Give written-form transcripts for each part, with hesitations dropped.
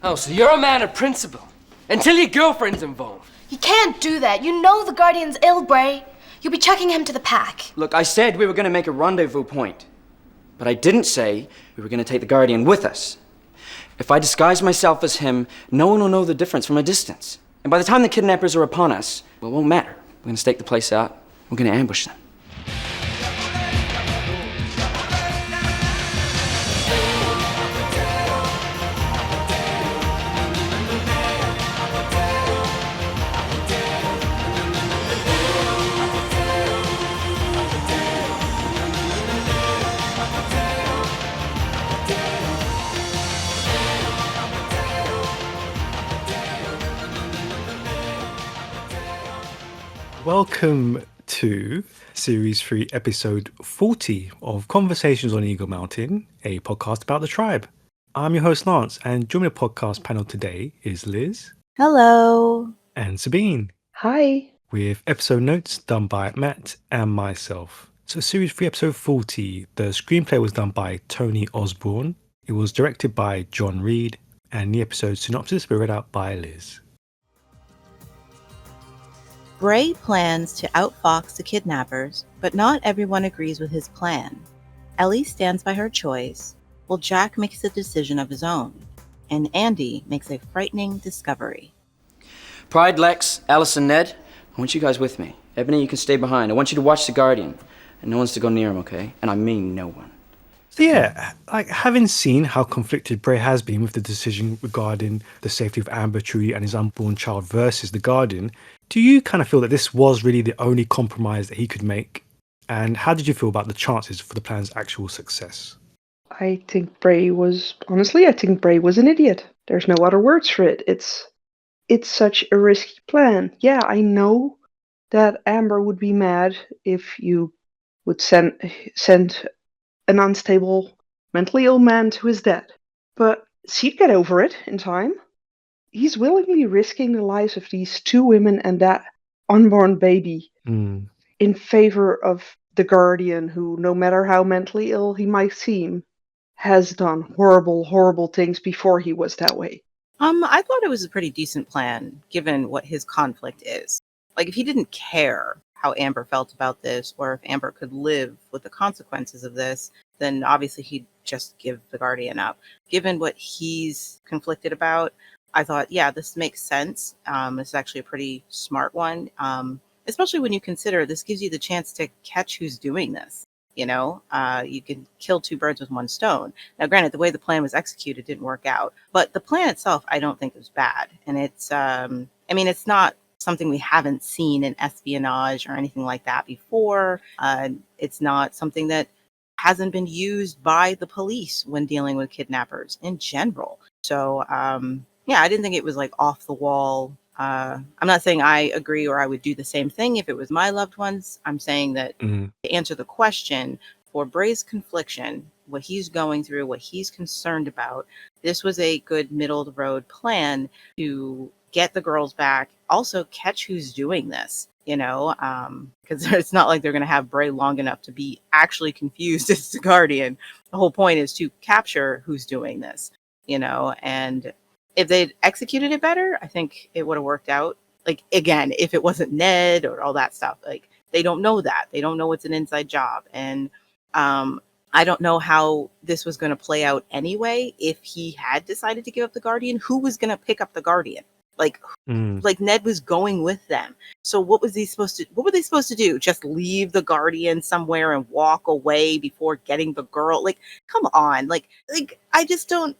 Oh, so you're a man of principle. Until your girlfriend's involved. You can't do that. You know the Guardian's ill, Bray. You'll be chucking him to the pack. Look, I said we were going to make a rendezvous point. But I didn't say we were going to take the Guardian with us. If I disguise myself as him, no one will know the difference from a distance. And by the time the kidnappers are upon us, well, it won't matter. We're going to stake the place out. We're going to ambush them. Welcome to Series 3, Episode 40 of Conversations on Eagle Mountain, a podcast about the tribe. I'm your host, Lance, and joining the podcast panel today is Liz. Hello. And Sabine. Hi. With episode notes done by Matt and myself. So Series 3, Episode 40, the screenplay was done by Tony Osborne. It was directed by John Reed, and the episode synopsis was read out by Liz. Bray plans to outfox the kidnappers, but not everyone agrees with his plan. Ellie stands by her choice, while Jack makes a decision of his own, and Andy makes a frightening discovery. Pride, Lex, Alice, and Ned, I want you guys with me. Ebony, you can stay behind. I want you to watch the Guardian, and no one's to go near him, okay? And I mean no one. So yeah, like having seen how conflicted Bray has been with the decision regarding the safety of Amber, Trudy, and his unborn child versus the Guardian, do you kind of feel that this was really the only compromise that he could make? And how did you feel about the chances for the plan's actual success? I think Bray was an idiot. There's no other words for it. It's such a risky plan. Yeah, I know that Amber would be mad if you would send an unstable, mentally ill man to his death. But she'd get over it in time. He's willingly risking the lives of these two women and that unborn baby in favor of the Guardian, who, no matter how mentally ill he might seem, has done horrible, horrible things before he was that way. I thought it was a pretty decent plan, given what his conflict is. Like, if he didn't care how Amber felt about this, or if Amber could live with the consequences of this, then obviously he'd just give the Guardian up. Given what he's conflicted about, I thought, yeah, this makes sense. It's actually a pretty smart one, especially when you consider this gives you the chance to catch who's doing this. You know, you can kill two birds with one stone. Now, granted, the way the plan was executed didn't work out, but the plan itself, I don't think was bad. And it's, it's not something we haven't seen in espionage or anything like that before. It's not something that hasn't been used by the police when dealing with kidnappers in general. So, yeah, I didn't think it was like off the wall. I'm not saying I agree or I would do the same thing if it was my loved ones. I'm saying that to answer the question for Bray's confliction, what he's going through, what he's concerned about, this was a good middle of the road plan to get the girls back, also catch who's doing this, you know, because it's not like they're going to have Bray long enough to be actually confused as the Guardian. The whole point is to capture who's doing this, you know, and if they'd executed it better, I think it would have worked out. Like, again, if it wasn't Ned or all that stuff, like, they don't know that. They don't know it's an inside job. And I don't know how this was going to play out anyway. If he had decided to give up the Guardian, who was going to pick up the Guardian? Like Ned was going with them. So what were they supposed to do? Just leave the Guardian somewhere and walk away before getting the girl? Like, come on. Like I just don't.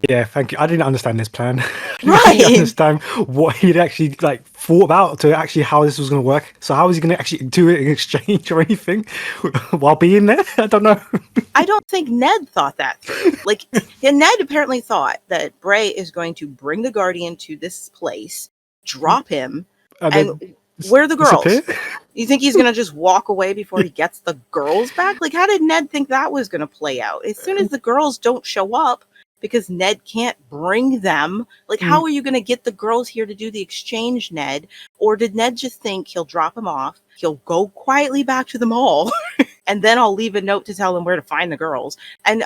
Yeah, thank you. I didn't understand this plan. Right. I didn't understand what he'd actually thought about to actually how this was going to work. So how was he going to actually do it in exchange or anything while being there? I don't know. I don't think Ned thought that through. Ned apparently thought that Bray is going to bring the Guardian to this place, drop him, and where are the girls? Disappear? You think he's going to just walk away before he gets the girls back? Like, how did Ned think that was going to play out? As soon as the girls don't show up, because Ned can't bring them, like, how are you going to get the girls here to do the exchange, Ned? Or did Ned just think he'll drop them off, he'll go quietly back to the mall, and then I'll leave a note to tell them where to find the girls? And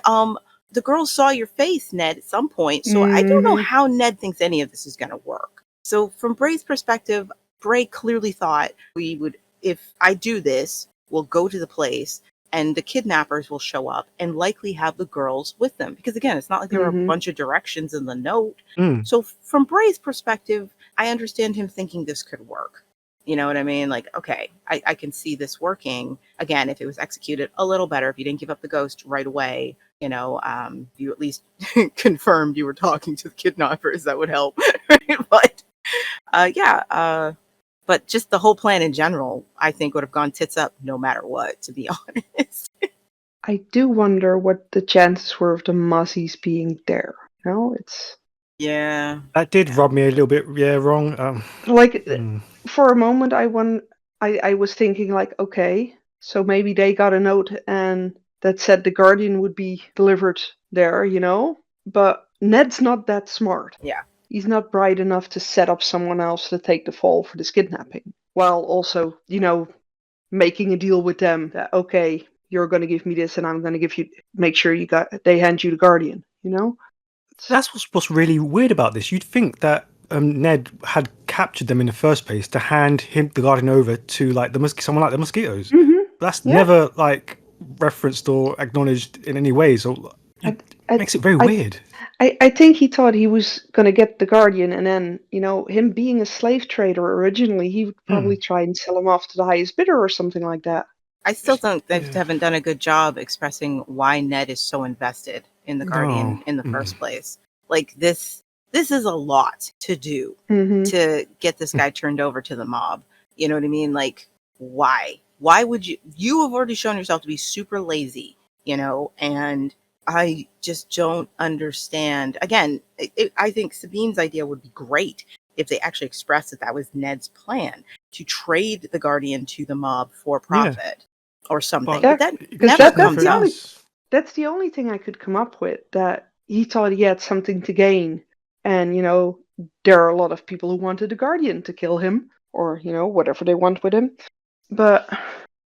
the girls saw your face, Ned, at some point. So I don't know how Ned thinks any of this is going to work. So from Bray's perspective, Bray clearly thought if I do this, we'll go to the place and the kidnappers will show up and likely have the girls with them. Because again, it's not like there were a bunch of directions in the note. So from Bray's perspective, I understand him thinking this could work. You know what I mean? Like, okay, I can see this working. Again, if it was executed a little better, if you didn't give up the ghost right away, you at least confirmed you were talking to the kidnappers, that would help. But but just the whole plan in general, I think would have gone tits up no matter what, to be honest. I do wonder what the chances were of the Muzzies being there. It's... Yeah. That did rub me a little bit, wrong. For a moment, I was thinking like, okay, so maybe they got a note and that said the Guardian would be delivered there, But Ned's not that smart. Yeah. He's not bright enough to set up someone else to take the fall for this kidnapping, while also, making a deal with them that, okay, you're going to give me this and I'm going to make sure they hand you the Guardian, That's what's really weird about this. You'd think that Ned had captured them in the first place to hand the Guardian over to someone like the Mosquitoes. That's never referenced or acknowledged in any way. So it makes it very weird. I think he thought he was going to get the Guardian, and then, him being a slave trader originally, he would probably try and sell him off to the highest bidder or something like that. I still think they haven't done a good job expressing why Ned is so invested in the Guardian in the first place. Like, this is a lot to do to get this guy turned over to the mob. You know what I mean? Like, why? Why would you have already shown yourself to be super lazy, and I just don't understand. Again, I think Sabine's idea would be great if they actually expressed that was Ned's plan, to trade the Guardian to the mob for profit or something. But that never comes up. That's the only thing I could come up with, that he thought he had something to gain. And, there are a lot of people who wanted the Guardian to kill him, or, whatever they want with him.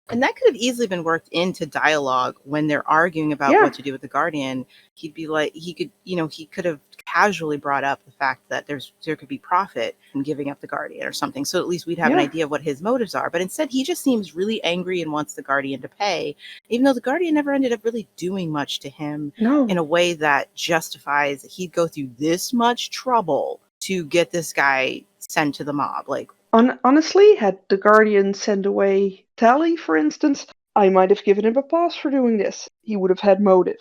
And that could have easily been worked into dialogue when they're arguing about what to do with the Guardian. He'd be like, he could have casually brought up the fact that there could be profit from giving up the Guardian or something. So at least we'd have an idea of what his motives are. But instead, he just seems really angry and wants the Guardian to pay, even though the Guardian never ended up really doing much to him in a way that justifies he'd go through this much trouble to get this guy sent to the mob. Like, honestly, had the Guardian sent away Tally, for instance, I might have given him a pass for doing this. He would have had motive.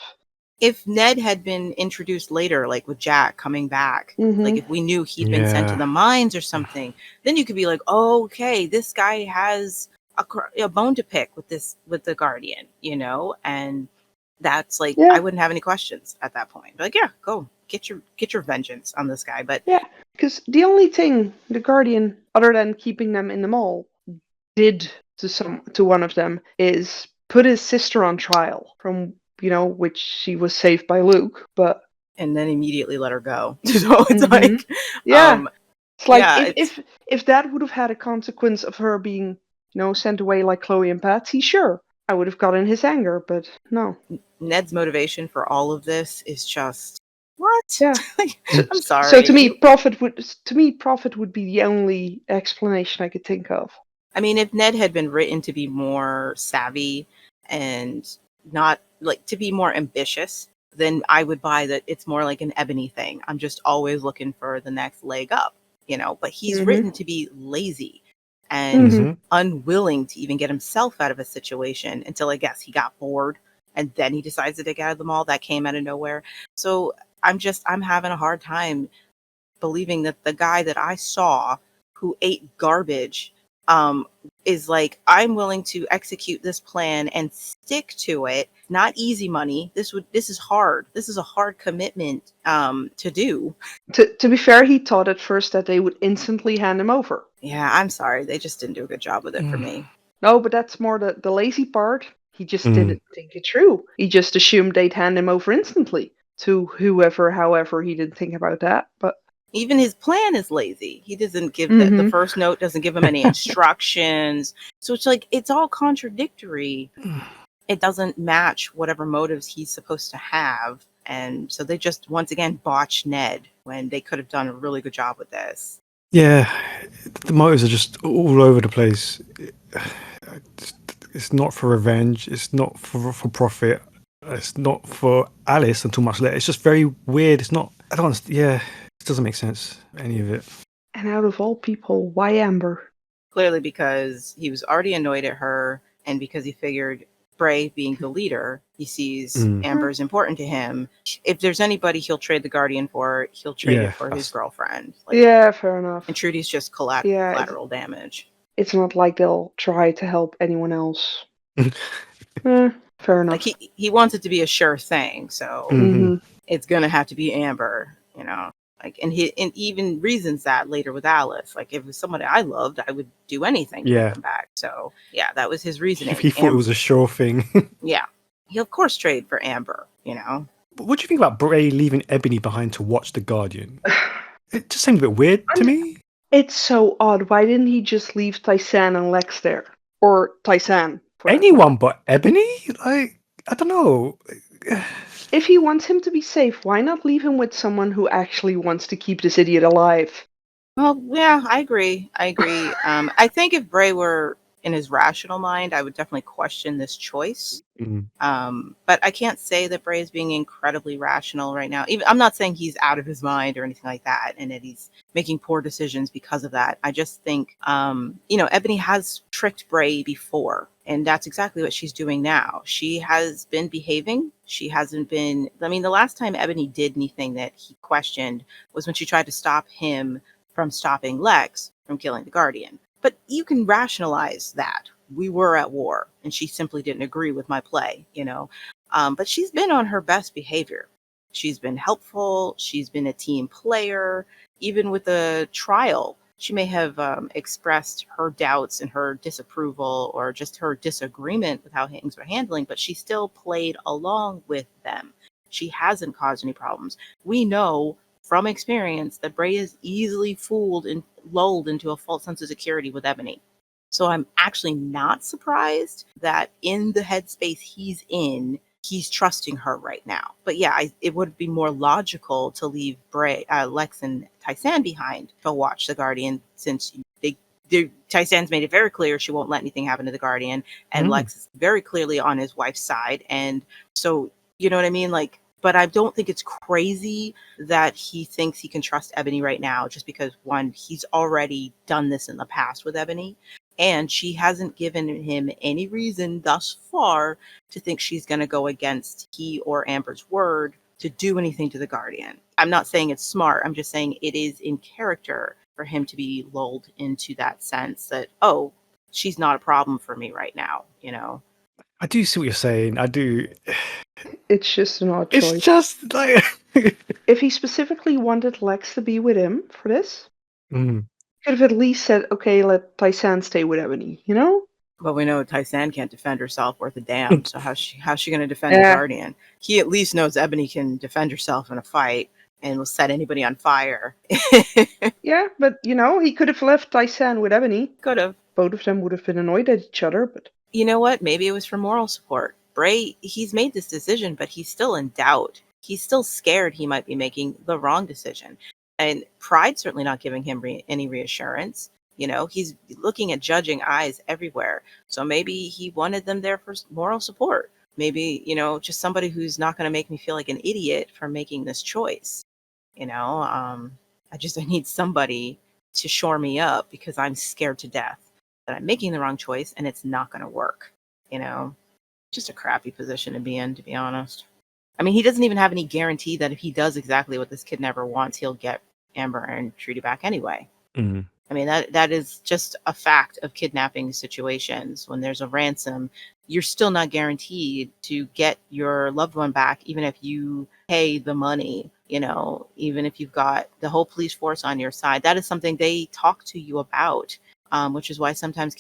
If Ned had been introduced later, like with Jack coming back, like if we knew he'd been sent to the mines or something, then you could be like, oh, okay, this guy has a bone to pick with the Guardian, and that's like, I wouldn't have any questions at that point. But like, go get your vengeance on this guy. But because the only thing the Guardian, other than keeping them in the mall, did to one of them is put his sister on trial, from which she was saved by Luke, and then immediately let her go. So it's like, it's like if that would have had a consequence of her being sent away like Chloe and Patsy, sure, I would have gotten his anger, but no. Ned's motivation for all of this is just what? Yeah. I'm sorry. So to me, profit would be the only explanation I could think of. I mean, if Ned had been written to be more savvy and not to be more ambitious, then I would buy that it's more like an Ebony thing. I'm just always looking for the next leg up, but he's written to be lazy and unwilling to even get himself out of a situation until I guess he got bored and then he decided to get out of the mall. That came out of nowhere. So I'm having a hard time believing that the guy that I saw who ate garbage is like, I'm willing to execute this plan and stick to it. Not easy money. This is hard. This is a hard commitment to do. To be fair, he thought at first that they would instantly hand him over. Yeah, I'm sorry. They just didn't do a good job with it for me. No, but that's more the lazy part. He just didn't think it through. He just assumed they'd hand him over instantly to whoever, however. He didn't think about that, but even his plan is lazy. He doesn't give the first note doesn't give him any instructions. So it's like, it's all contradictory. It doesn't match whatever motives he's supposed to have And so they just once again botched Ned when they could have done a really good job with this. Yeah, the motives are just all over the place. It's not for revenge. It's not for profit. It's not for Alice until much later. It's just very weird. It's not. I don't understand. Yeah, it doesn't make sense. Any of it. And out of all people, why Amber? Clearly because he was already annoyed at her, and because he figured Bray being the leader, he sees Amber is important to him. If there's anybody he'll trade the Guardian for, he'll trade it for his girlfriend. Like, yeah, fair enough. And Trudy's just collateral damage. It's not like they'll try to help anyone else. Fair enough. Like he wants it to be a sure thing, so it's gonna have to be Amber, you know. Like, and he even reasons that later with Alice. Like, if it was somebody I loved, I would do anything to get them back. So yeah, that was his reasoning. He thought it was a sure thing. Yeah, he'll of course trade for Amber, you know. But what do you think about Bray leaving Ebony behind to watch the Guardian? It just seemed a bit weird to me. It's so odd. Why didn't he just leave Tysan and Lex there? Or Tysan? Anyone but Ebony? Like, I don't know. If he wants him to be safe, why not leave him with someone who actually wants to keep this idiot alive? Well, yeah, I agree. I think if Bray were in his rational mind, I would definitely question this choice. But I can't say that Bray is being incredibly rational right now. I'm not saying he's out of his mind or anything like that, and that he's making poor decisions because of that. I just think, Ebony has tricked Bray before, and that's exactly what she's doing now. She has been behaving. She hasn't been. I mean, the last time Ebony did anything that he questioned was when she tried to stop him from stopping Lex from killing the Guardian. But you can rationalize that. We were at war, and she simply didn't agree with my play, you know. But she's been on her best behavior. She's been helpful. She's been a team player. Even with the trial, she may have expressed her doubts and her disapproval or just her disagreement with how things were handling, but she still played along with them. She hasn't caused any problems. We know from experience that Bray is easily fooled and lulled into a false sense of security with Ebony. So I'm actually not surprised that in the headspace he's in, he's trusting her right now. But yeah, it would be more logical to leave Bray, Lex and Tysan behind to watch the Guardian, since Tysan's made it very clear she won't let anything happen to the Guardian, and Lex is very clearly on his wife's side. And so, you know what I mean? Like, but I don't think it's crazy that he thinks he can trust Ebony right now, just because, one, he's already done this in the past with Ebony, and she hasn't given him any reason thus far to think she's going to go against he or Amber's word to do anything to the Guardian. I'm not saying it's smart. I'm just saying it is in character for him to be lulled into that sense that, oh, she's not a problem for me right now, you know? I do see what you're saying. I do. It's just an odd choice. It's just like... If he specifically wanted Lex to be with him for this, could have at least said, okay, let Tysan stay with Ebony, you know? But we know Tysan can't defend herself worth a damn, so how's she going to defend the Guardian? He at least knows Ebony can defend herself in a fight and will set anybody on fire. Yeah, but, you know, he could have left Tysan with Ebony. Could have. Both of them would have been annoyed at each other, but... You know what? Maybe it was for moral support. Bray, he's made this decision, but he's still in doubt. He's still scared he might be making the wrong decision. And Pride's certainly not giving him any reassurance. You know, he's looking at judging eyes everywhere. So maybe he wanted them there for moral support. Maybe, you know, just somebody who's not going to make me feel like an idiot for making this choice. You know, I need somebody to shore me up, because I'm scared to death that I'm making the wrong choice and it's not going to work. You know, just a crappy position to be in, to be honest. I mean, he doesn't even have any guarantee that if he does exactly what this kidnapper wants, he'll get Amber and Trudy back anyway. I mean, that is just a fact of kidnapping situations. When there's a ransom, you're still not guaranteed to get your loved one back, even if you pay the money, you know, even if you've got the whole police force on your side. That is something they talk to you about, which is why sometimes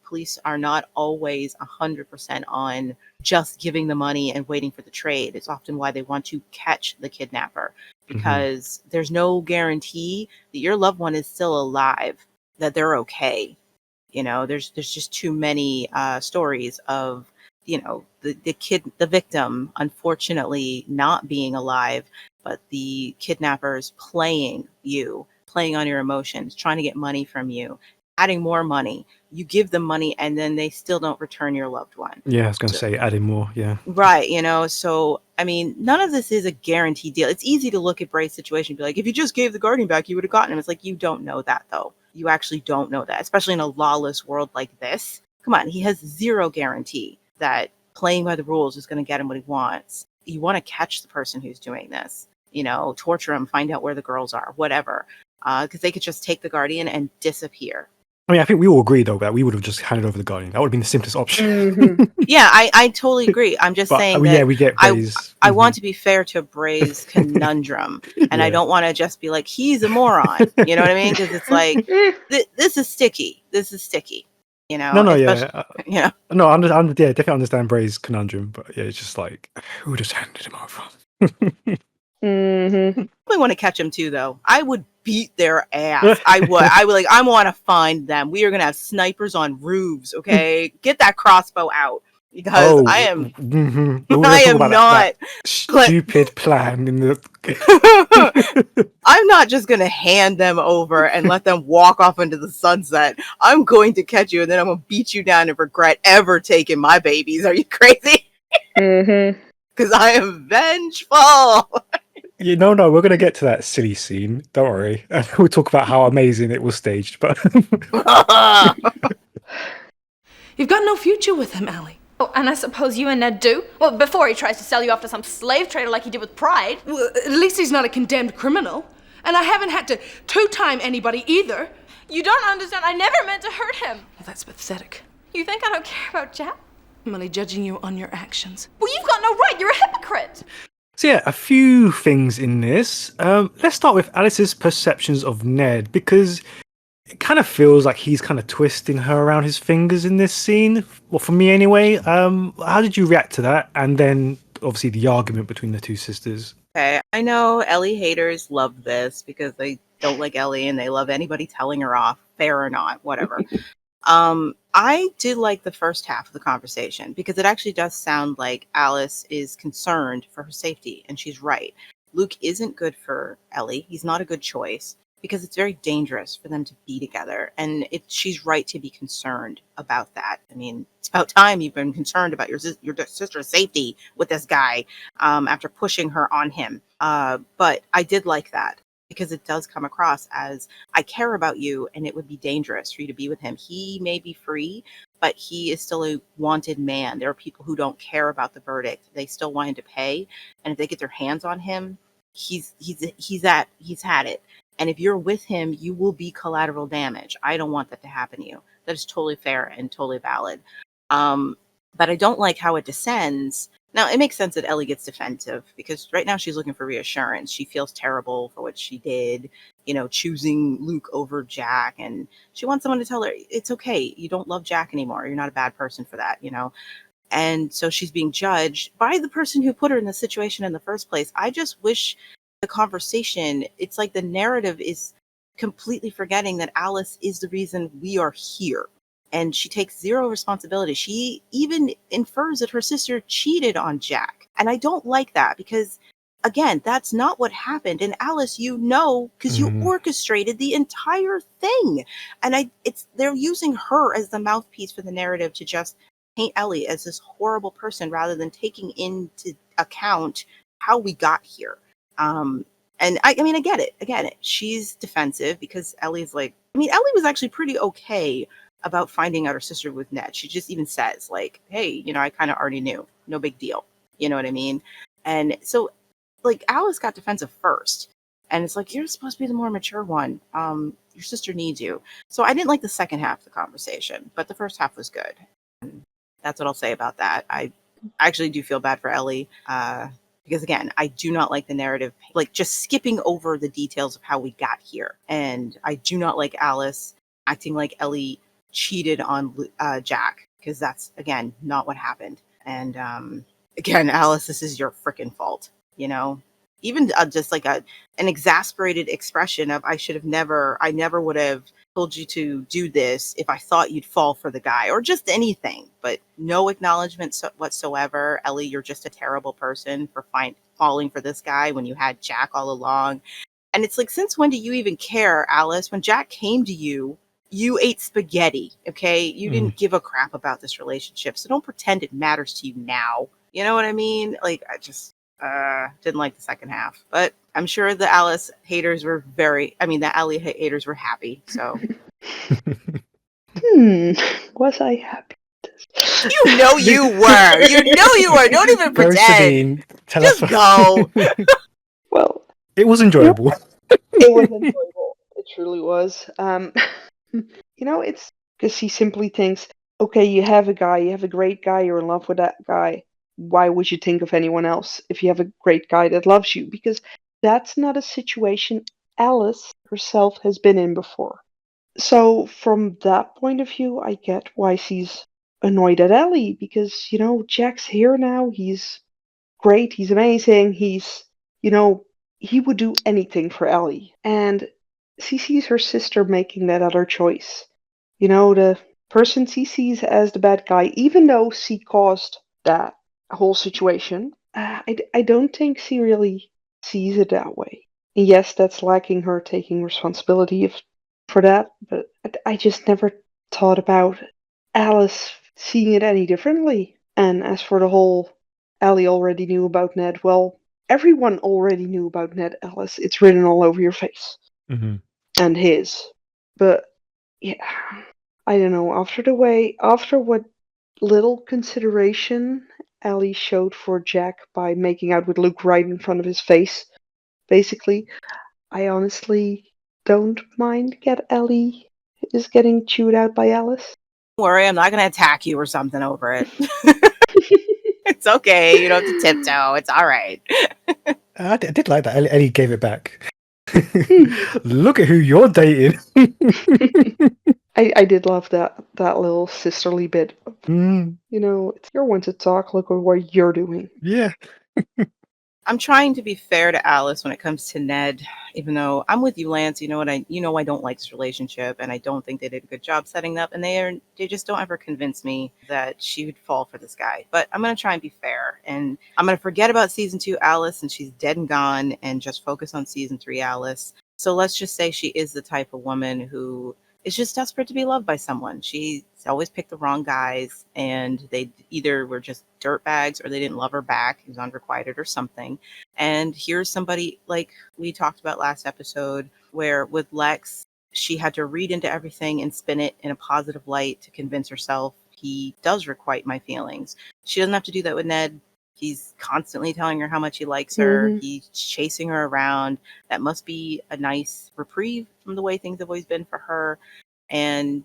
police are not always 100% on just giving the money and waiting for the trade. It's often why they want to catch the kidnapper, because there's no guarantee that your loved one is still alive, that they're okay. You know, there's just too many stories of the victim, unfortunately not being alive, but the kidnappers playing on your emotions, trying to get money from you, adding more money. You give them money and then they still don't return your loved one. Yeah, I was going to say adding more. Yeah. Right, so I mean, none of this is a guaranteed deal. It's easy to look at Bray's situation and be like, if you just gave the guardian back, you would have gotten him. It's like, you don't know that though. You actually don't know that, especially in a lawless world like this. Come on, he has zero guarantee that playing by the rules is going to get him what he wants. You want to catch the person who's doing this, torture him, find out where the girls are, whatever, because they could just take the guardian and disappear. I mean, I think we all agree, though, that we would have just handed over the Guardian. That would have been the simplest option. Mm-hmm. Yeah, I totally agree. I'm just saying that we get Bray's... I want to be fair to Bray's conundrum, and I don't want to just be like, he's a moron. You know what I mean? Because it's like, this is sticky. This is sticky. No, yeah. No, I definitely understand Bray's conundrum, but yeah, it's just like, who just handed him over? Mm-hmm. I want to catch him too, though. I would beat their ass. I would. I want to find them. We are gonna have snipers on roofs. Okay, get that crossbow out because I am. Mm-hmm. I am not stupid plan in the. I'm not just gonna hand them over and let them walk off into the sunset. I'm going to catch you and then I'm gonna beat you down and regret ever taking my babies. Are you crazy? Mm-hmm. Because I am vengeful. No, we're going to get to that silly scene. Don't worry. We'll talk about how amazing it was staged, but... You've got no future with him, Allie. Oh, and I suppose you and Ned do? Well, before he tries to sell you off to some slave trader like he did with Pride. Well, at least he's not a condemned criminal. And I haven't had to two-time anybody either. You don't understand. I never meant to hurt him. Well, that's pathetic. You think I don't care about Jack? I'm only judging you on your actions. Well, you've got no right. You're a hypocrite. So yeah, a few things in this. Let's start with Alice's perceptions of Ned, because it kind of feels like he's kind of twisting her around his fingers in this scene. Well, for me anyway. How did you react to that? And then, obviously, the argument between the two sisters. Okay, I know Ellie haters love this because they don't like Ellie and they love anybody telling her off, fair or not, whatever. I did like the first half of the conversation because it actually does sound like Alice is concerned for her safety, and she's right. Luke isn't good for Ellie. He's not a good choice because it's very dangerous for them to be together, and she's right to be concerned about that. I mean, it's about time you've been concerned about your sister's safety with this guy after pushing her on him. But I did like that, because it does come across as, I care about you and it would be dangerous for you to be with him. He may be free, but he is still a wanted man. There are people who don't care about the verdict. They still want him to pay. And if they get their hands on him, he's had it. And if you're with him, you will be collateral damage. I don't want that to happen to you. That is totally fair and totally valid. But I don't like how it descends. Now, it makes sense that Ellie gets defensive because right now she's looking for reassurance. She feels terrible for what she did, choosing Luke over Jack. And she wants someone to tell her, it's okay. You don't love Jack anymore. You're not a bad person for that, And so she's being judged by the person who put her in the situation in the first place. I just wish the conversation, it's like the narrative is completely forgetting that Alice is the reason we are here. And she takes zero responsibility. She even infers that her sister cheated on Jack. And I don't like that because, again, that's not what happened. And Alice, because you orchestrated the entire thing. And they're using her as the mouthpiece for the narrative to just paint Ellie as this horrible person rather than taking into account how we got here. And I get it. Again, she's defensive because Ellie's like, Ellie was actually pretty okay about finding out her sister with Ned. She just even says, like, hey, I kind of already knew. No big deal. You know what I mean? And so, like, Alice got defensive first. And it's like, you're supposed to be the more mature one. Your sister needs you. So I didn't like the second half of the conversation, but the first half was good. And that's what I'll say about that. I actually do feel bad for Ellie. Because, again, I do not like the narrative, like, just skipping over the details of how we got here. And I do not like Alice acting like Ellie cheated on Jack, because that's, again, not what happened. And again, Alice, this is your freaking fault. even just like an exasperated expression of I never would have told you to do this if I thought you'd fall for the guy, or just anything, but no acknowledgement whatsoever. Ellie, you're just a terrible person for falling for this guy when you had Jack all along. And it's like, since when do you even care, Alice? When Jack came to you, you ate spaghetti, okay? You didn't give a crap about this relationship, so don't pretend it matters to you now. You know what I mean? Like, I just didn't like the second half. But I'm sure the Ellie haters were happy, so. Was I happy? You know you were! You know you were! Don't even Very pretend! Sabine, tell Just us go! Well, it was enjoyable. it was enjoyable. It truly was. It's because he simply thinks, okay, you have a great guy, you're in love with that guy. Why would you think of anyone else if you have a great guy that loves you? Because that's not a situation Alice herself has been in before. So from that point of view, I get why she's annoyed at Ellie, because, Jack's here now, he's great, he's amazing, he would do anything for Ellie. And she sees her sister making that other choice. The person she sees as the bad guy, even though she caused that whole situation, I don't think she really sees it that way. And yes, that's lacking her taking responsibility for that, but I just never thought about Alice seeing it any differently. And as for the whole Ellie already knew about Ned, well, everyone already knew about Ned, Alice. It's written all over your face. Mm-hmm. And his. But, yeah, I don't know. After what little consideration Ellie showed for Jack by making out with Luke right in front of his face, basically, I honestly don't mind Ellie is getting chewed out by Alice. Don't worry, I'm not going to attack you or something over it. It's okay. You don't have to tiptoe. It's all right. I did like that. Ellie gave it back. Look at who you're dating. I did love that little sisterly bit. It's your one to talk. Look at what you're doing. Yeah. I'm trying to be fair to Alice when it comes to Ned, even though I'm with you, Lance. I don't like this relationship, and I don't think they did a good job setting up. And they just don't ever convince me that she would fall for this guy. But I'm gonna try and be fair, and I'm gonna forget about season 2 Alice, and she's dead and gone, and just focus on season 3 Alice. So let's just say she is the type of woman who is just desperate to be loved by someone. She's always picked the wrong guys, and they either were just dirtbags or they didn't love her back. He was unrequited or something. And here's somebody like we talked about last episode, where with Lex, she had to read into everything and spin it in a positive light to convince herself he does requite my feelings. She doesn't have to do that with Ned. He's constantly telling her how much he likes her. Mm-hmm. He's chasing her around. That must be a nice reprieve from the way things have always been for her. And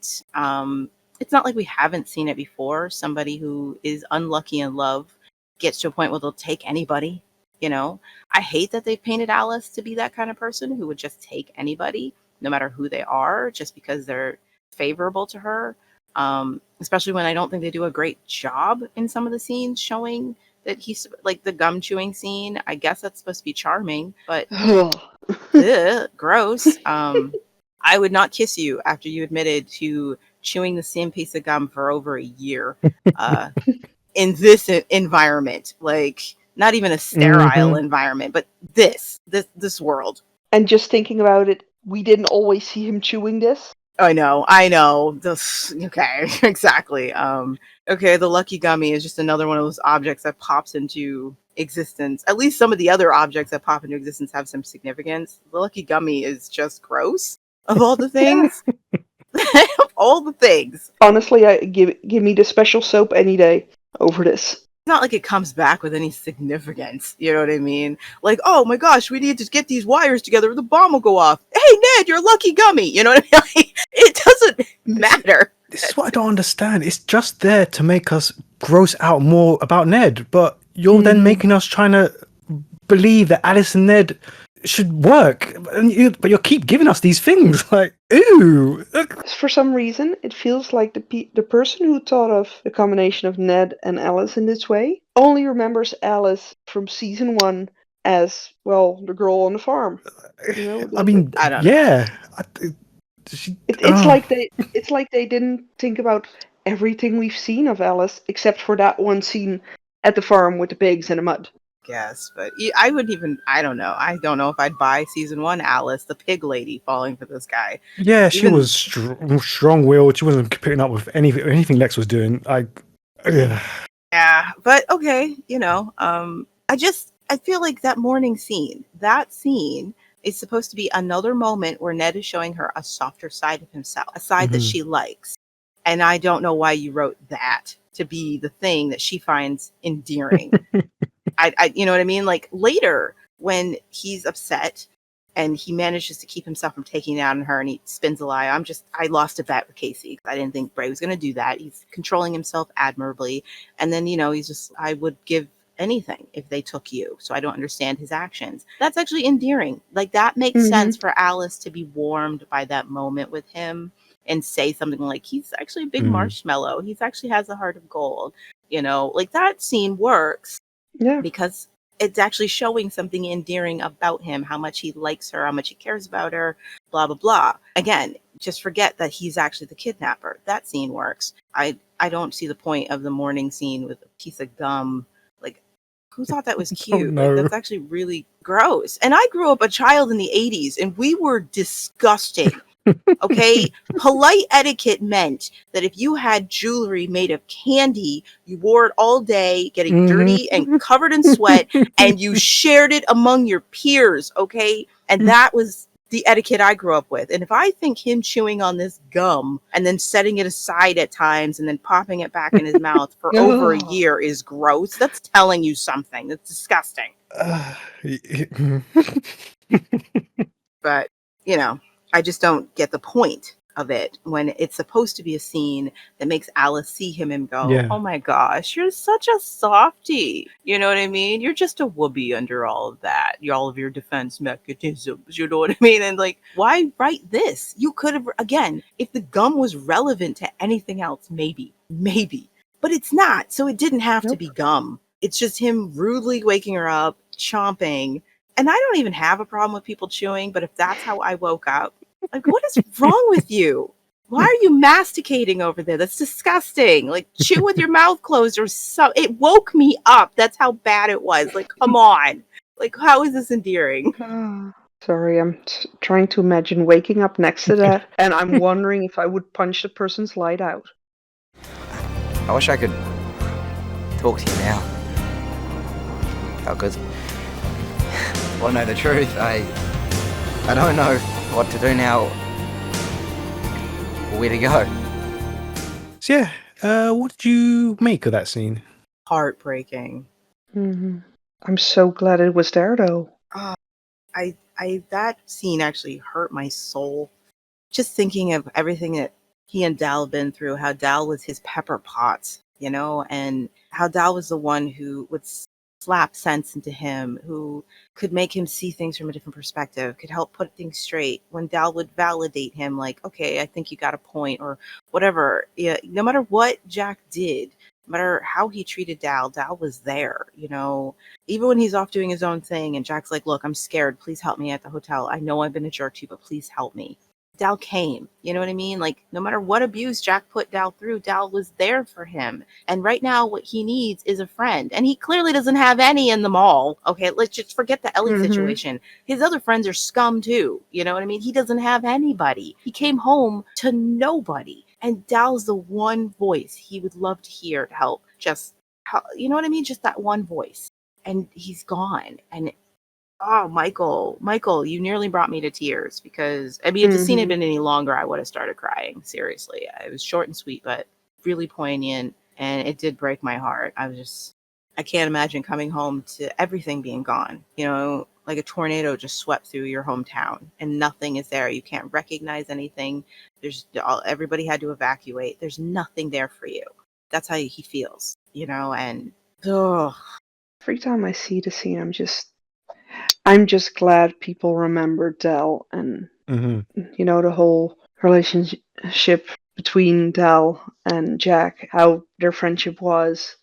it's not like we haven't seen it before. Somebody who is unlucky in love gets to a point where they'll take anybody. I hate that they've painted Alice to be that kind of person who would just take anybody, no matter who they are, just because they're favorable to her. Especially when I don't think they do a great job in some of the scenes showing that he's like the gum chewing scene. I guess that's supposed to be charming, but gross. I would not kiss you after you admitted to chewing the same piece of gum for over a year in this environment. Like, not even a sterile environment, but this world. And just thinking about it, we didn't always see him chewing this. I know. Okay, exactly. Okay, the lucky gummy is just another one of those objects that pops into existence. At least some of the other objects that pop into existence have some significance. The lucky gummy is just gross. Of all the things. Of all the things. Honestly, I give me the special soap any day over this. It's not like it comes back with any significance. You know what I mean? Like, oh my gosh, we need to get these wires together or the bomb will go off. Hey, Ned, you're a lucky gummy. You know what I mean? It doesn't matter. This is what I don't understand. It's just there to make us gross out more about Ned, but you're then making us trying to believe that Alice and Ned should work, but you keep giving us these things like, ooh. For some reason, it feels like the person who thought of the combination of Ned and Alice in this way only remembers Alice from season 1 as, well, the girl on the farm. I mean, I don't know. yeah. It's like they didn't think about everything we've seen of Alice, except for that one scene at the farm with the pigs in the mud. Guess, but I would even, I don't know. I don't know if I'd buy season 1 Alice, the pig lady, falling for this guy. Yeah, she Even- was strong-willed. She wasn't putting up with anything Lex was doing. Yeah, but okay, I feel like that morning scene, is supposed to be another moment where Ned is showing her a softer side of himself, a side that she likes. And I don't know why you wrote that to be the thing that she finds endearing. I you know what I mean? Like later when he's upset and he manages to keep himself from taking it out on her and he spins a lie, I lost a bet with Casey. I didn't think Bray was going to do that. He's controlling himself admirably. And then, he's just, I would give anything if they took you. So I don't understand his actions. That's actually endearing. Like that makes sense for Alice to be warmed by that moment with him and say something like, he's actually a big marshmallow. He's actually has a heart of gold. Like that scene works. Yeah. Because it's actually showing something endearing about him, how much he likes her, how much he cares about her, blah, blah, blah. Again, just forget that he's actually the kidnapper. That scene works. I don't see the point of the morning scene with a piece of gum. Like, who thought that was cute? no. Like, that's actually really gross. And I grew up a child in the 80s, and we were disgusting. Okay, polite etiquette meant that if you had jewelry made of candy, you wore it all day, getting dirty and covered in sweat, and you shared it among your peers. Okay, and that was the etiquette I grew up with. And if I think him chewing on this gum and then setting it aside at times and then popping it back in his mouth for over a year is gross, that's telling you something. That's disgusting. But I just don't get the point of it when it's supposed to be a scene that makes Alice see him and go, oh my gosh, you're such a softie. You know what I mean? You're just a whoopee under all of that. All of your defense mechanisms. You know what I mean? And like, why write this? You could have, again, if the gum was relevant to anything else, maybe. But it's not. So it didn't have to be gum. It's just him rudely waking her up, chomping. And I don't even have a problem with people chewing, but if that's how I woke up, like, what is wrong with you? Why are you masticating over there? That's disgusting. Like, chew with your mouth closed or so. It woke me up. That's how bad it was. Like, come on. Like, how is this endearing? Sorry, I'm trying to imagine waking up next to that, and I'm wondering if I would punch the person's light out. I wish I could talk to you now. How good. Well, no, the truth, I don't know what to do now, or where to go. So yeah, what did you make of that scene? Heartbreaking. I'm so glad it was there, though. That scene actually hurt my soul. Just thinking of everything that he and Dal have been through, how Dal was his Pepper Potts, and how Dal was the one who would slap sense into him, who could make him see things from a different perspective, could help put things straight. When Dal would validate him, like, okay, I think you got a point, or whatever. Yeah, no matter what Jack did, no matter how he treated Dal was there, even when he's off doing his own thing and Jack's like, look, I'm scared, please help me at the hotel. I know I've been a jerk to you, but please help me. Dal came, you know what I mean? Like, no matter what abuse Jack put Dal through, Dal was there for him. And right now, what he needs is a friend. And he clearly doesn't have any in the mall. Okay, let's just forget the Ellie situation. His other friends are scum too. You know what I mean? He doesn't have anybody. He came home to nobody. And Dal's the one voice he would love to hear to help. Just, you know what I mean? Just that one voice. And he's gone. And oh, Michael, you nearly brought me to tears because, I mean, if the scene had been any longer, I would have started crying. Seriously. It was short and sweet, but really poignant. And it did break my heart. I can't imagine coming home to everything being gone. Like a tornado just swept through your hometown and nothing is there. You can't recognize anything. Everybody had to evacuate. There's nothing there for you. That's how he feels, and every time I see the scene, I'm just glad people remember Dal and the whole relationship between Dal and Jack, how their friendship was.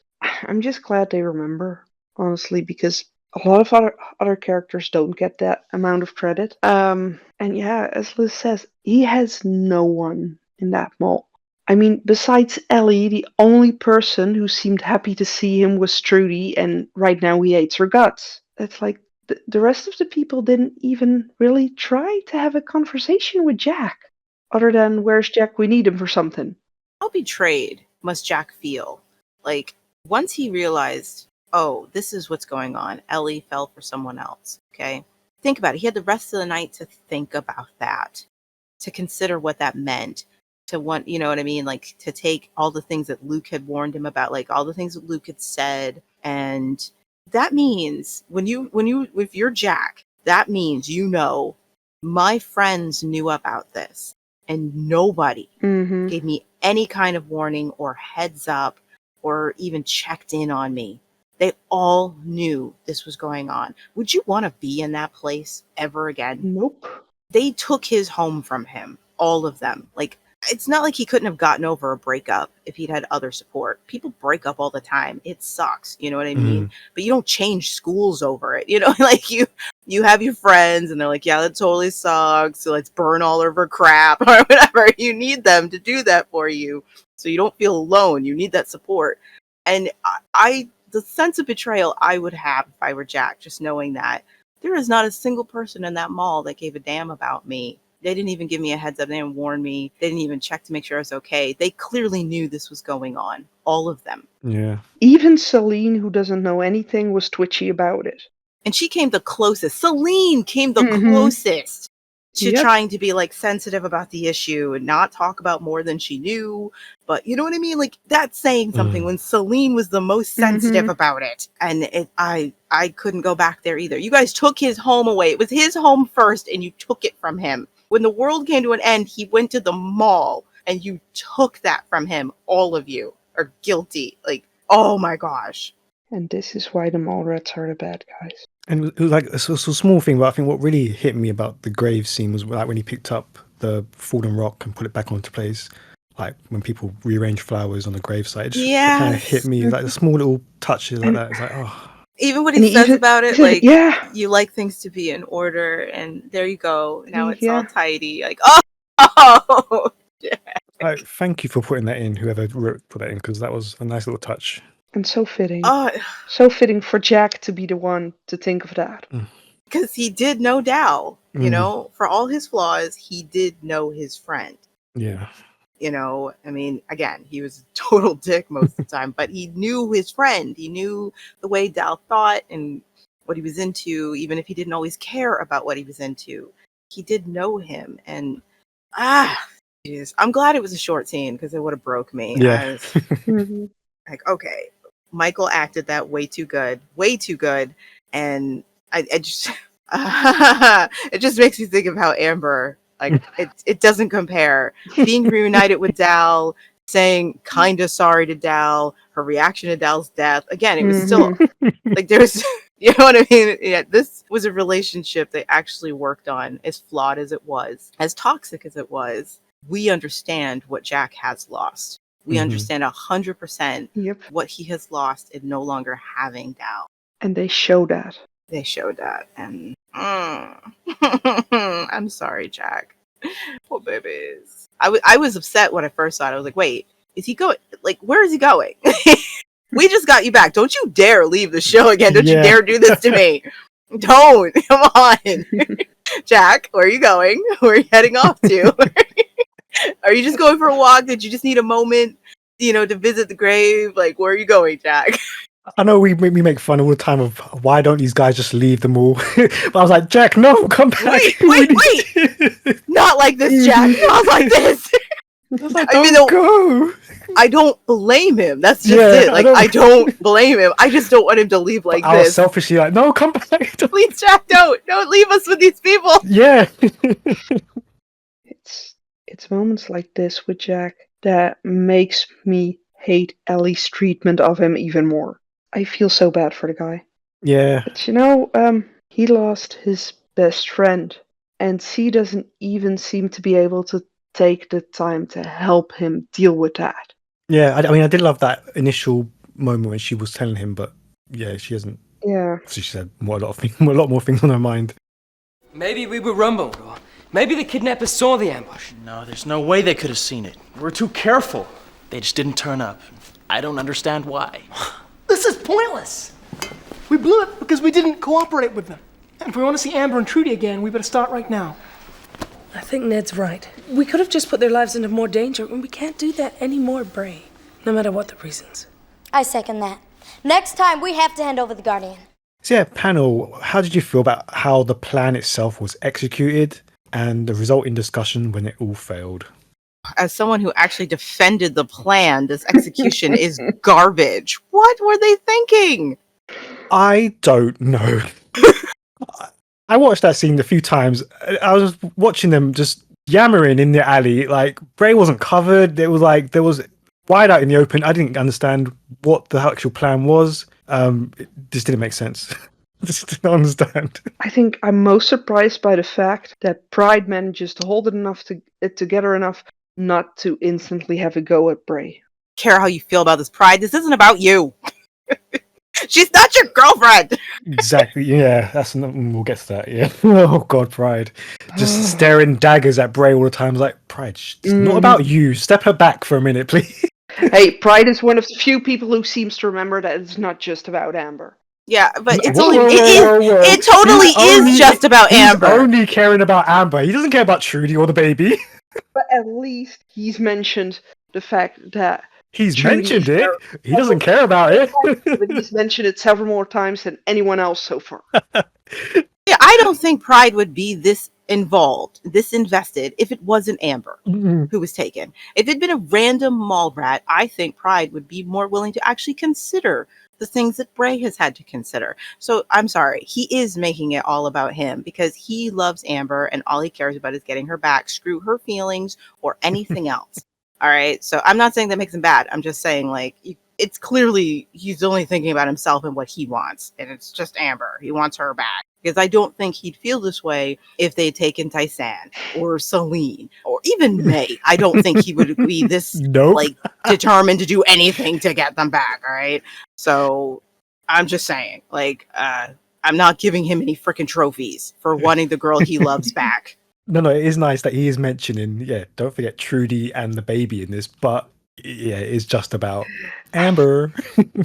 I'm just glad they remember, honestly, because A lot of other characters don't get that amount of credit. And yeah, as Liz says, he has no one in that mall. I mean, besides Ellie, the only person who seemed happy to see him was Trudy, and right now he hates her guts. It's like the rest of the people didn't even really try to have a conversation with Jack, other than "Where's Jack? We need him for something." How betrayed must Jack feel? Like, once he realized, oh, this is what's going on, Ellie fell for someone else, okay? Think about it. He had the rest of the night to think about that, to consider what that meant, to want, you know what I mean? Like, to take all the things that Luke had warned him about, like all the things that Luke had said. And that means if you're Jack, that means, my friends knew about this and nobody Mm-hmm. gave me any kind of warning or heads up or even checked in on me. They all knew this was going on. Would you want to be in that place ever again? Nope. They took his home from him, all of them. Like, it's not like he couldn't have gotten over a breakup if he'd had other support. People break up all the time. It sucks. You know what I mean? But you don't change schools over it. You know, like you have your friends and they're like, yeah, that totally sucks. So let's burn all of her crap or whatever. You need them to do that for you. So you don't feel alone. You need that support. And the sense of betrayal I would have if I were Jack, just knowing that there is not a single person in that mall that gave a damn about me. They didn't even give me a heads up. They didn't warn me. They didn't even check to make sure I was okay. They clearly knew this was going on. All of them. Yeah. Even Celine, who doesn't know anything, was twitchy about it. And she came the closest. Celine came the Mhm. closest to Yep. trying to be like sensitive about the issue and not talk about more than she knew. But you know what I mean? Like, that's saying something when Celine was the most sensitive about it. And I couldn't go back there either. You guys took his home away. It was his home first and you took it from him. When the world came to an end, he went to the mall and you took that from him. All of you are guilty. Like, oh my gosh. And this is why the mall rats are the bad guys. And it was like a small thing, but I think what really hit me about the grave scene was like when he picked up the fallen rock and put it back onto place, like when people rearrange flowers on the gravesite. It just kind of hit me, like the small little touches like that. It's like, oh. Even what he says about it, like, yeah. you like things to be in order, and there you go. Now it's all tidy. Like, oh, yeah. Like, thank you for putting that in, whoever put that in, because that was a nice little touch. And so fitting. Oh, so fitting for Jack to be the one to think of that. Because he did know Dal, you know, for all his flaws, he did know his friend. Yeah. You know, I mean, again, he was a total dick most of the time, but he knew his friend. He knew the way Dal thought and what he was into, even if he didn't always care about what he was into. He did know him. And, geez, I'm glad it was a short scene because it would have broke me. Yeah. Like, okay, Michael acted that way too good. And I just, it just makes me think of how Amber, like, it doesn't compare. Being reunited with Dal, saying kind of sorry to Dal, her reaction to Dal's death. Again, it was still, like, there's, you know what I mean? Yeah, this was a relationship they actually worked on, as flawed as it was, as toxic as it was. We understand what Jack has lost. We understand 100% what he has lost in no longer having Dal. And they show that. They showed that. And I'm sorry, Jack. Poor babies. I was upset when I first saw it. I was like, wait, is he going? Like, where is he going? We just got you back. Don't you dare leave the show again. Don't you dare do this to me. Don't. Come on. Jack, where are you going? Where are you heading off to? Are you just going for a walk? Did you just need a moment, you know, to visit the grave? Like, where are you going, Jack? I know we make fun all the time of why don't these guys just leave them all? But I was like, Jack, no, come back. Wait. Not like this, Jack. Not like this. I was like, don't go. I don't blame him. That's just it. Like, I don't blame him. I just don't want him to leave like I was this. selfishly like, no, come back. Please, Jack, don't leave us with these people. Yeah. It's moments like this with Jack that makes me hate Ellie's treatment of him even more. I feel so bad for the guy. Yeah. But you know, he lost his best friend, and C doesn't even seem to be able to take the time to help him deal with that. Yeah, I mean, I did love that initial moment when she was telling him, but yeah, she hasn't Yeah. So she said a lot more things on her mind. Maybe we were rumbled, or maybe the kidnappers saw the ambush. No, there's no way they could have seen it. We're too careful. They just didn't turn up. I don't understand why. This is pointless. We blew it because we didn't cooperate with them. And if we want to see Amber and Trudy again, we better start right now. I think Ned's right. We could have just put their lives into more danger, and we can't do that anymore, Bray. No matter what the reasons. I second that. Next time, we have to hand over the Guardian. So yeah, panel, how did you feel about how the plan itself was executed and the resulting discussion when it all failed? As someone who actually defended the plan, this execution is garbage. What were they thinking? I don't know. I watched that scene a few times. I was watching them just yammering in the alley. Like, Bray wasn't covered. There was wide out in the open. I didn't understand what the actual plan was. It just didn't make sense. I just didn't understand. I think I'm most surprised by the fact that Pride manages to hold it together enough not to instantly have a go at Bray. Care how you feel about this, Pride. This isn't about you. She's not your girlfriend. Exactly. Yeah, we'll get to that. Yeah. Oh God, Pride, just staring daggers at Bray all the time. I was like, Pride, it's not about you. Step her back for a minute, please. Hey, Pride is one of the few people who seems to remember that it's not just about Amber. Yeah, but it's Whoa, only whoa, whoa. it totally is just about Amber. He's only caring about Amber. He doesn't care about Trudy or the baby. But at least he's mentioned the fact that He's Trudy mentioned is it. He doesn't care about it. but he's mentioned it several more times than anyone else so far. Yeah, I don't think Pride would be this involved, this invested, if it wasn't Amber who was taken. If it'd been a random mall rat, I think Pride would be more willing to actually consider the things that Bray has had to consider. So I'm sorry, he is making it all about him because he loves Amber and all he cares about is getting her back. Screw her feelings or anything else. All right. So I'm not saying that makes him bad. I'm just saying, like, it's clearly he's only thinking about himself and what he wants. And it's just Amber. He wants her back. Because I don't think he'd feel this way if they'd taken Tysan or Celine or even May. I don't think he would be this like determined to do anything to get them back. All right. So I'm just saying, like, I'm not giving him any freaking trophies for wanting the girl he loves back. No, it is nice that he is mentioning, don't forget Trudy and the baby in this, but yeah, it's just about Amber.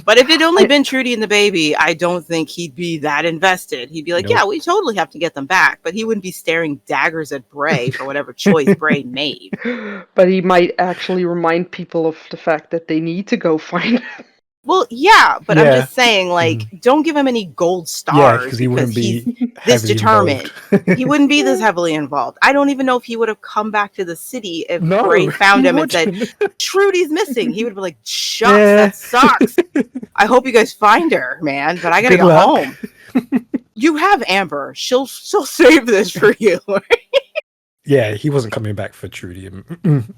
But if it'd only been Trudy and the baby, I don't think he'd be that invested. He'd be like, yeah, we totally have to get them back, but he wouldn't be staring daggers at Bray for whatever choice Bray made. But he might actually remind people of the fact that they need to go find him. Well, yeah, but I'm just saying, like, don't give him any gold stars because he wouldn't be this determined. He wouldn't be this heavily involved. I don't even know if he would have come back to the city if Bray found him and said, Trudy's missing. He would be like, shucks, that sucks. I hope you guys find her, man, but I gotta go home. You have Amber. She'll save this for you. Yeah, he wasn't coming back for Trudy.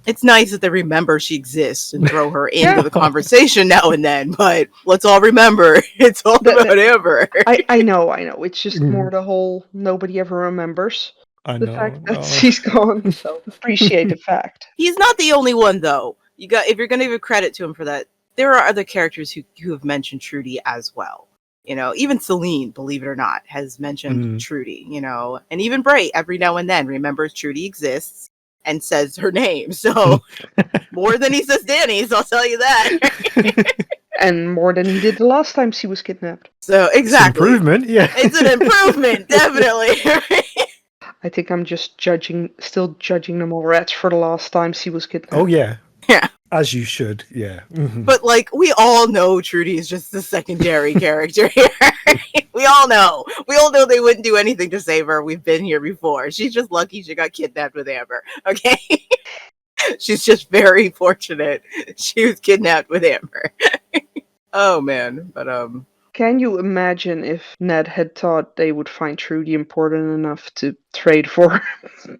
It's nice that they remember she exists and throw her into the conversation now and then, but let's all remember, it's all about Amber. I know. It's just more the whole nobody ever remembers the fact that she's gone. So appreciate the fact. He's not the only one, though. If you're going to give credit to him for that, there are other characters who have mentioned Trudy as well. You know, even Celine, believe it or not, has mentioned Trudy, you know, and even Bray every now and then remembers Trudy exists and says her name. So more than he says Danny's, I'll tell you that. And more than he did the last time she was kidnapped. So exactly. It's an improvement, yeah. It's an improvement, definitely. I think I'm just still judging the mole rats for the last time she was kidnapped. Oh, yeah. Yeah. As you should, yeah. But, like, we all know Trudy is just the secondary character here. We all know. We all know they wouldn't do anything to save her. We've been here before. She's just lucky she got kidnapped with Amber, okay? She's just very fortunate she was kidnapped with Amber. Oh, man. But, Can you imagine if Ned had thought they would find Trudy important enough to trade for her?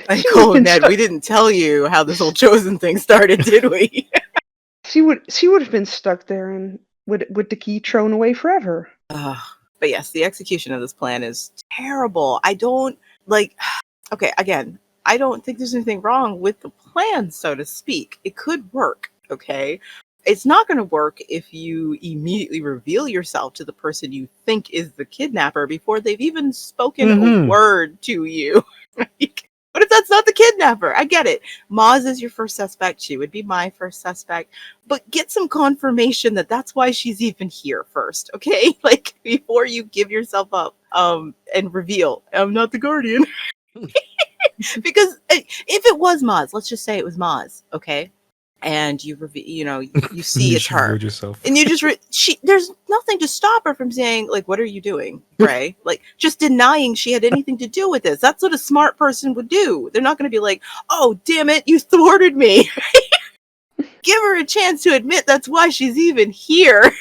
Like, oh, Ned, we didn't tell you how this whole Chosen thing started, did we? She would have been stuck there and with the key thrown away forever. But yes, the execution of this plan is terrible. I don't okay, again, I don't think there's anything wrong with the plan, so to speak. It could work, okay? It's not going to work if you immediately reveal yourself to the person you think is the kidnapper before they've even spoken a word to you. Like, what if that's not the kidnapper? I get it. Maz is your first suspect. She would be my first suspect. But get some confirmation that that's why she's even here first, okay? Like, before you give yourself up and reveal, I'm not the Guardian. Because if it was Maz, let's just say it was Maz, okay? And you you see it's her, yourself. and you just there's nothing to stop her from saying, like, what are you doing, Bray? Like, just denying she had anything to do with this. That's what a smart person would do. They're not going to be like, oh damn it, you thwarted me. Give her a chance to admit that's why she's even here.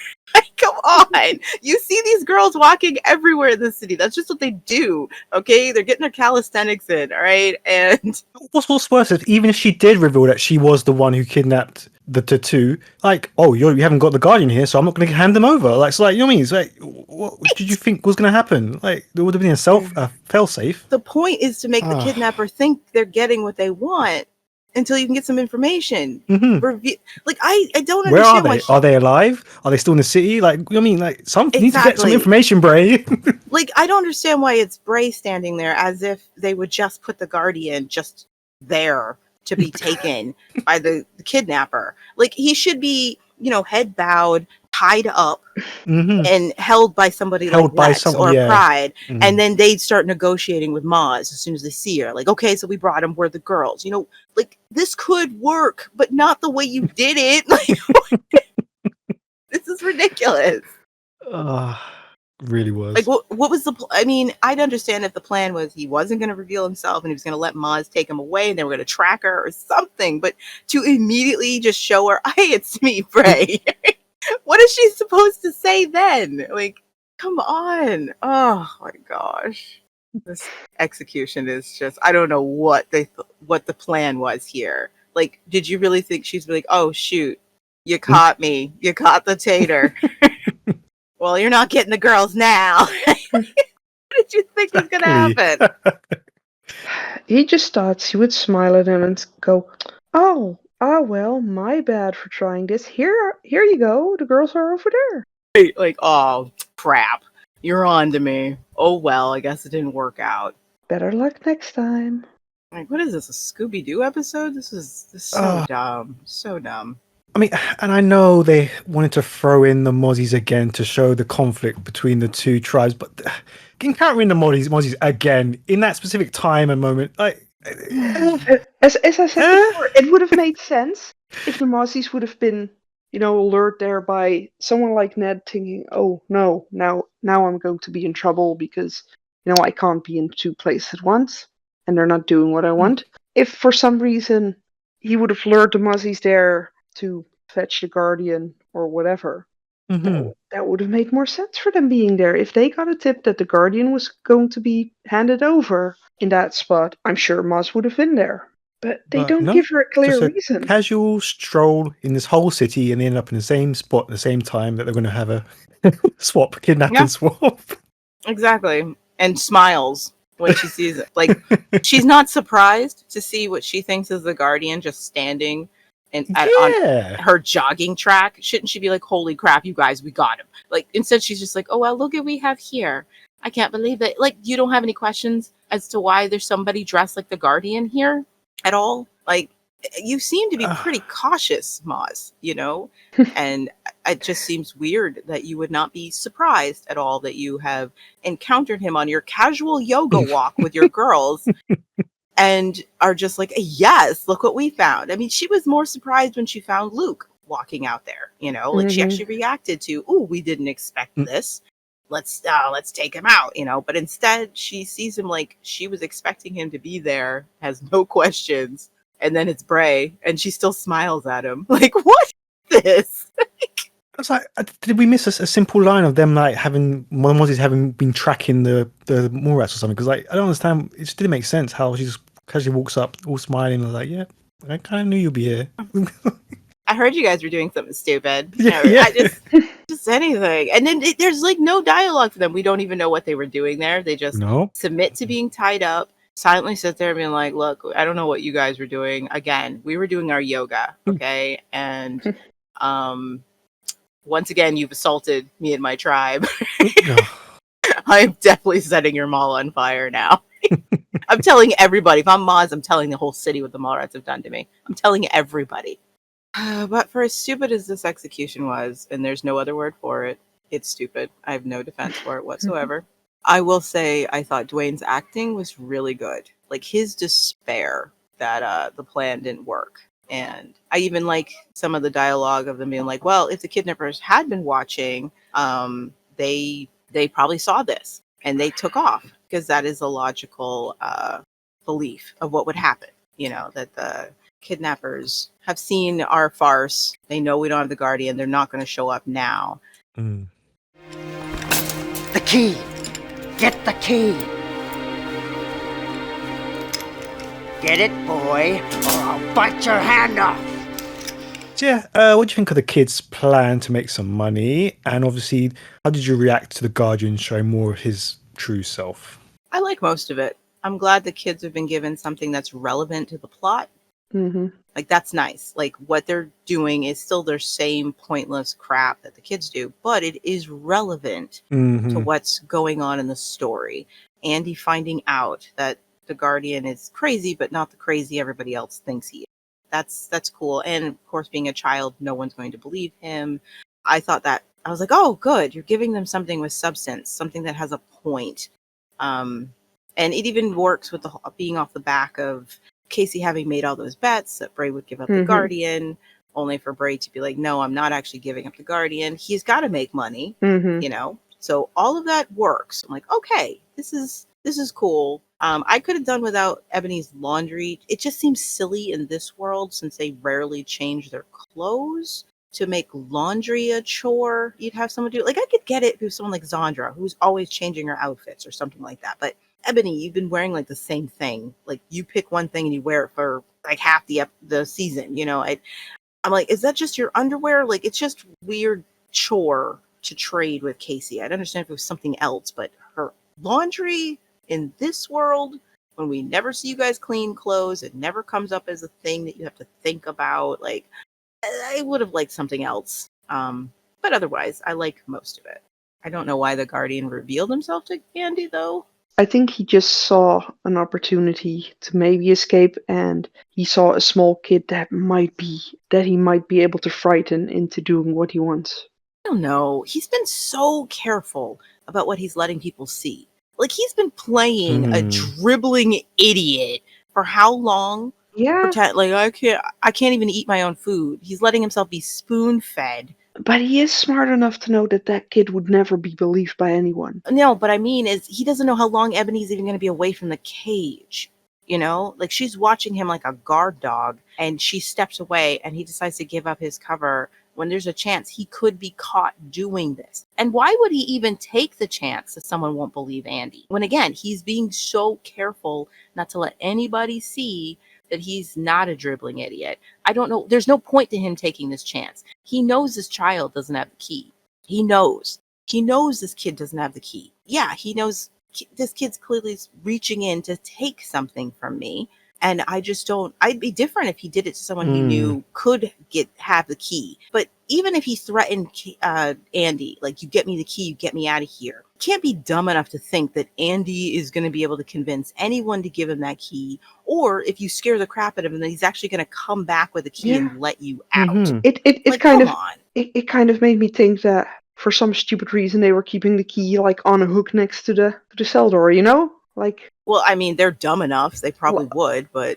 Come on. You see these girls walking everywhere in the city. That's just what they do. Okay, they're getting their calisthenics in. All right, and What's worse is even if she did reveal that she was the one who kidnapped the two, like, oh, you haven't got the Guardian here, so I'm not going to hand them over. Like, so, like, you know what I mean? It's like, what did you think was going to happen? Like, there would have been a fail-safe. The point is to make the kidnapper think they're getting what they want until you can get some information. Like, I don't understand. Where are they? Are they alive? Are they still in the city? Like, I mean, like, need to get some information, Bray. Like, I don't understand why it's Bray standing there as if they would just put the Guardian just there to be taken by the kidnapper. Like, he should be, head bowed, tied up, and held by somebody like Lex or Pride. And then they'd start negotiating with Maz as soon as they see her. Like, okay, so we brought them, we're the girls. Like, this could work, but not the way you did it. Like, this is ridiculous. Really was. Like, what was the I mean, I'd understand if the plan was he wasn't going to reveal himself and he was going to let Maz take him away and they were going to track her or something, but to immediately just show her, hey, it's me, Bray. What is she supposed to say then? Like, come on. Oh my gosh. This execution is just, I don't know what what the plan was here. Like, did you really think she's like, oh shoot, you caught me. You caught the tater. Well, you're not getting the girls now. What did you think was going to happen? He just thought she would smile at him and go, oh, well, my bad for trying this. Here you go. The girls are over there. Like, oh, crap. You're on to me. Oh, well, I guess it didn't work out. Better luck next time. Like, what is this, a Scooby-Doo episode? This is so dumb. So dumb. I mean, and I know they wanted to throw in the Mozzies again to show the conflict between the two tribes, but encountering the Mozzies again in that specific time and moment, like, as I said before, it would have made sense if the Mozzies would have been, lured there by someone like Ned, thinking, "Oh no, now I'm going to be in trouble because I can't be in two places at once, and they're not doing what I want." If for some reason he would have lured the Mozzies there to fetch the Guardian or whatever, that would have made more sense for them being there. If they got a tip that the Guardian was going to be handed over in that spot, I'm sure Maz would have been there. But they don't give her a clear reason. Casual stroll in this whole city, and they end up in the same spot at the same time that they're going to have a kidnapping swap. Exactly. And smiles when she sees it. Like, she's not surprised to see what she thinks is the Guardian just standing on her jogging track. Shouldn't she be like, holy crap, you guys, we got him? Like, instead she's just like, oh well, look what we have here. I can't believe it. Like, you don't have any questions as to why there's somebody dressed like the Guardian here at all? Like, you seem to be pretty cautious, Maz, and it just seems weird that you would not be surprised at all that you have encountered him on your casual yoga walk with your girls and are just like, yes, look what we found. I mean, she was more surprised when she found Luke walking out there, like she actually reacted to, oh, we didn't expect this. Let's take him out, but instead she sees him like she was expecting him to be there, has no questions. And then it's Bray and she still smiles at him. Like, what is this? I was like, did we miss a simple line of them like having been tracking the Morats or something? Because like, I don't understand. It just didn't make sense how she just casually walks up, all smiling, and like, yeah, I kind of knew you'd be here. I heard you guys were doing something stupid. Yeah. I just anything. And then there's like no dialogue for them. We don't even know what they were doing there. They just submit to being tied up, silently sit there and be like, look, I don't know what you guys were doing. Again, we were doing our yoga, okay? And Once again, you've assaulted me and my tribe. I'm definitely setting your mall on fire now. I'm telling everybody. If I'm Maz, I'm telling the whole city what the Mallrats have done to me. I'm telling everybody. But for as stupid as this execution was, and there's no other word for it, it's stupid. I have no defense for it whatsoever. I will say I thought Dwayne's acting was really good. Like his despair that the plan didn't work. And I even like some of the dialogue of them being like, well, if the kidnappers had been watching, they probably saw this and they took off, because that is a logical belief of what would happen. You know, that the kidnappers have seen our farce. They know we don't have the Guardian. They're not going to show up now. The key. Get the key. Get it, boy, or I'll bite your hand off. So yeah, what do you think of the kids' plan to make some money? And obviously, how did you react to the Guardian showing more of his true self? I like most of it. I'm glad the kids have been given something that's relevant to the plot. Like, that's nice. Like, what they're doing is still their same pointless crap that the kids do, but it is relevant to what's going on in the story. Andy finding out that the Guardian is crazy, but not the crazy everybody else thinks he is. That's cool. And of course, being a child, no one's going to believe him. I thought that, I was like, oh, good. You're giving them something with substance, something that has a point. And it even works with the being off the back of Casey having made all those bets that Bray would give up the Guardian, only for Bray to be like, no, I'm not actually giving up the Guardian. He's got to make money, you know? So all of that works. I'm like, okay, this is cool. I could have done without Ebony's laundry. It just seems silly in this world, since they rarely change their clothes, to make laundry a chore. You'd have someone do it. Like, I could get it if it was someone like Zandra, who's always changing her outfits or something like that. But Ebony, you've been wearing like the same thing. Like, you pick one thing and you wear it for like half the season. You know, I'm like, is that just your underwear? Like, it's just weird chore to trade with Casey. I'd understand if it was something else, but her laundry in this world, when we never see you guys clean clothes, it never comes up as a thing that you have to think about. Like, I would have liked something else. But otherwise, I like most of it. I don't know why the Guardian revealed himself to Andy, though. I think he just saw an opportunity to maybe escape, and he saw a small kid that he might be able to frighten into doing what he wants. I don't know. He's been so careful about what he's letting people see. Like, he's been playing a dribbling idiot for how long? Yeah. Pretend, like, I can't even eat my own food. He's letting himself be spoon-fed. But he is smart enough to know that kid would never be believed by anyone. No, but I mean, is he doesn't know how long Ebony's even going to be away from the cage. You know? Like, she's watching him like a guard dog, and she steps away, and he decides to give up his cover when there's a chance he could be caught doing this. And why would he even take the chance that someone won't believe Andy? When, again, he's being so careful not to let anybody see that he's not a dribbling idiot. I don't know. There's no point to him taking this chance. He knows this child doesn't have the key. He knows. He knows this kid doesn't have the key. Yeah, he knows this kid's clearly reaching in to take something from me. And I just don't, I'd be different if he did it to someone he knew could have the key. But even if he threatened Andy, like, you get me the key, you get me out of here. Can't be dumb enough to think that Andy is going to be able to convince anyone to give him that key. Or if you scare the crap out of him, that he's actually going to come back with the key and let you out. It kind of made me think that for some stupid reason they were keeping the key like on a hook next to the cell door, you know? Like, well, I mean, they're dumb enough. They probably would, but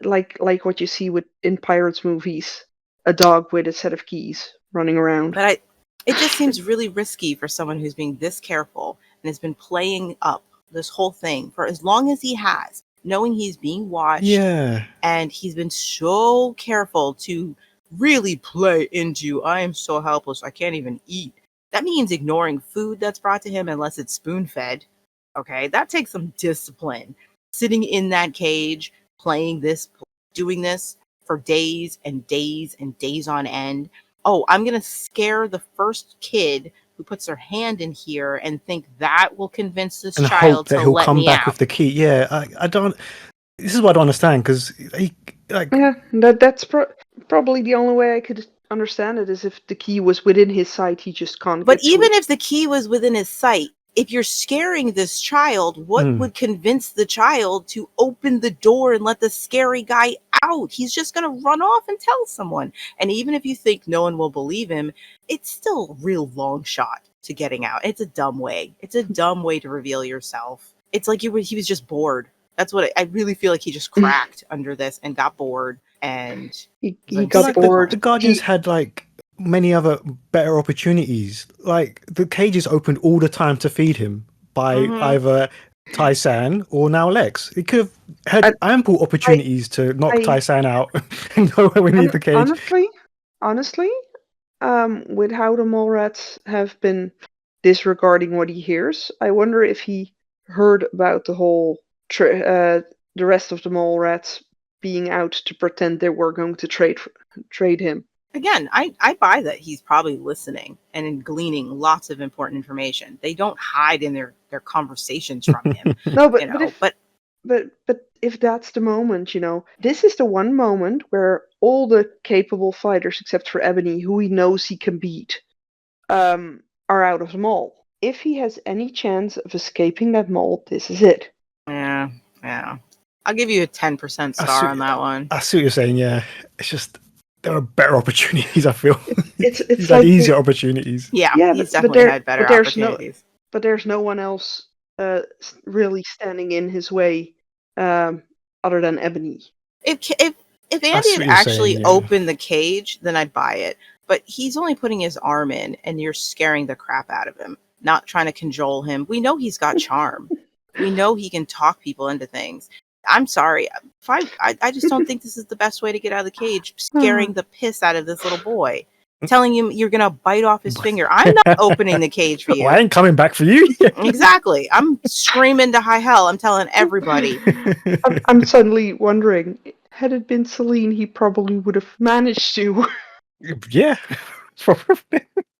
like what you see in Pirates movies, a dog with a set of keys running around. But it just seems really risky for someone who's being this careful and has been playing up this whole thing for as long as he has, knowing he's being watched. Yeah. And he's been so careful to really play into, I am so helpless, I can't even eat. That means ignoring food that's brought to him unless it's spoon-fed. Okay, that takes some discipline. Sitting in that cage, playing this, doing this for days and days and days on end. Oh, I'm going to scare the first kid who puts their hand in here and think that will convince this and child hope that to he'll let come me back out. with the key. Yeah, I don't. This is what I don't understand, because that's probably the only way understand it is if the key was within his sight, he just can't But get to even it. if the key was within his sight, if you're scaring this child, what would convince the child to open the door and let the scary guy out? He's just going to run off and tell someone. And even if you think no one will believe him, it's still a real long shot to getting out. It's a dumb way. It's a dumb way to reveal yourself. It's like he was just bored. That's what I really feel like he just cracked under this and got bored. And he like, got bored. The Guardians had like many other better opportunities. Like the cages opened all the time to feed him by either Tai-San or now Lex. It could have had ample opportunities to knock Tai-San out and know where we need the cage. Honestly, with how the mole rats have been disregarding what he hears, I wonder if he heard about the whole the rest of the mole rats being out to pretend they were going to trade him. Again, I buy that he's probably listening and gleaning lots of important information. They don't hide in their conversations from him. No, but if that's the moment, this is the one moment where all the capable fighters, except for Ebony, who he knows he can beat, are out of the mall. If he has any chance of escaping that mall, this is it. Yeah. I'll give you a 10% star on that one. I see what you're saying, yeah. It's just there are better opportunities, I feel. It's he's like had easier opportunities. Yeah, he's definitely had better opportunities. But there's no one else really standing in his way other than Ebony. If Andy had actually opened the cage, then I'd buy it. But he's only putting his arm in, and you're scaring the crap out of him, not trying to cajole him. We know he's got charm. We know he can talk people into things. I'm sorry. I just don't think this is the best way to get out of the cage, scaring the piss out of this little boy. Telling him you're going to bite off his finger. I'm not opening the cage for you. Well, I ain't coming back for you. Exactly. I'm screaming to high hell. I'm telling everybody. I'm suddenly wondering, had it been Celine, he probably would have managed to. Yeah.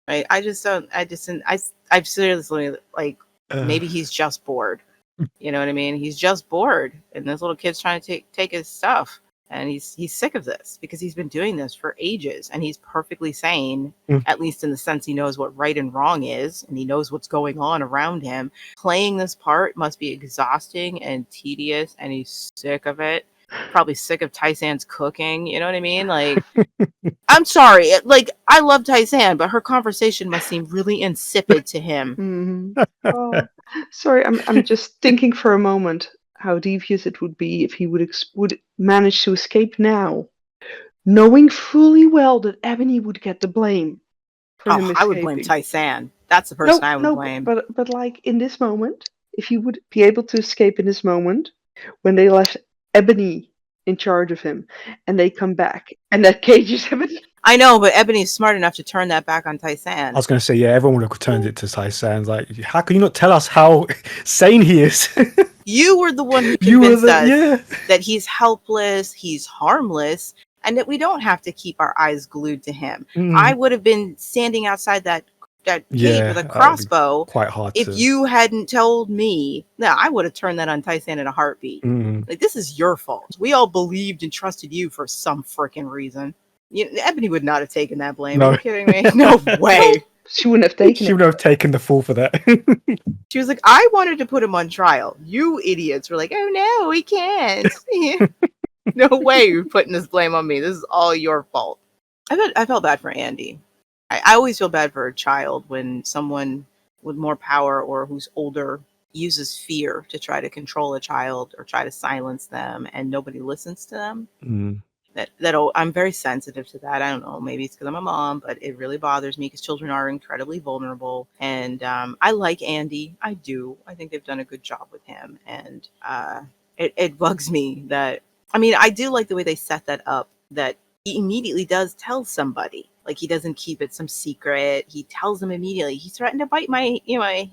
I seriously, like, maybe he's just bored. You know what I mean? He's just bored. And this little kid's trying to take his stuff. And he's sick of this because he's been doing this for ages, and he's perfectly sane, at least in the sense he knows what right and wrong is, and he knows what's going on around him. Playing this part must be exhausting and tedious, and he's sick of it. Probably sick of Tai-San's cooking. You know what I mean? Like, I'm sorry. Like, I love Tai-San, but her conversation must seem really insipid to him. Oh, sorry, I'm just thinking for a moment how devious it would be if he would manage to escape now, knowing fully well that Ebony would get the blame for him escaping. I would blame Tai-San. That's the person I would blame. But like in this moment, if he would be able to escape in this moment, when they left Ebony in charge of him, and they come back, and that cage is Ebony. I know, but Ebony's smart enough to turn that back on Tai-San. I was going to say, yeah, everyone would have turned it to Tai-San. Like, how can you not tell us how sane he is? You were the one who convinced us that he's helpless, he's harmless, and that we don't have to keep our eyes glued to him. I would have been standing outside that cage with a crossbow quite hard if you hadn't told me. No, I would have turned that on Tai-San in a heartbeat. Like, this is your fault. We all believed and trusted you for some freaking reason. Ebony would not have taken that blame. No. Are you kidding me? No way. She wouldn't have taken She would have taken the fall for that. She was like, I wanted to put him on trial. You idiots were like, oh no, we can't. No way you're putting this blame on me. This is all your fault. I felt bad for Andy. I always feel bad for a child when someone with more power or who's older uses fear to try to control a child or try to silence them, and nobody listens to them. I'm very sensitive to that. I don't know, maybe it's because I'm a mom, but it really bothers me because children are incredibly vulnerable. And I like Andy. I do. I think they've done a good job with him. And it bugs me that, I mean, I do like the way they set that up, that he immediately does tell somebody. Like, he doesn't keep it some secret. He tells them immediately. He threatened to bite my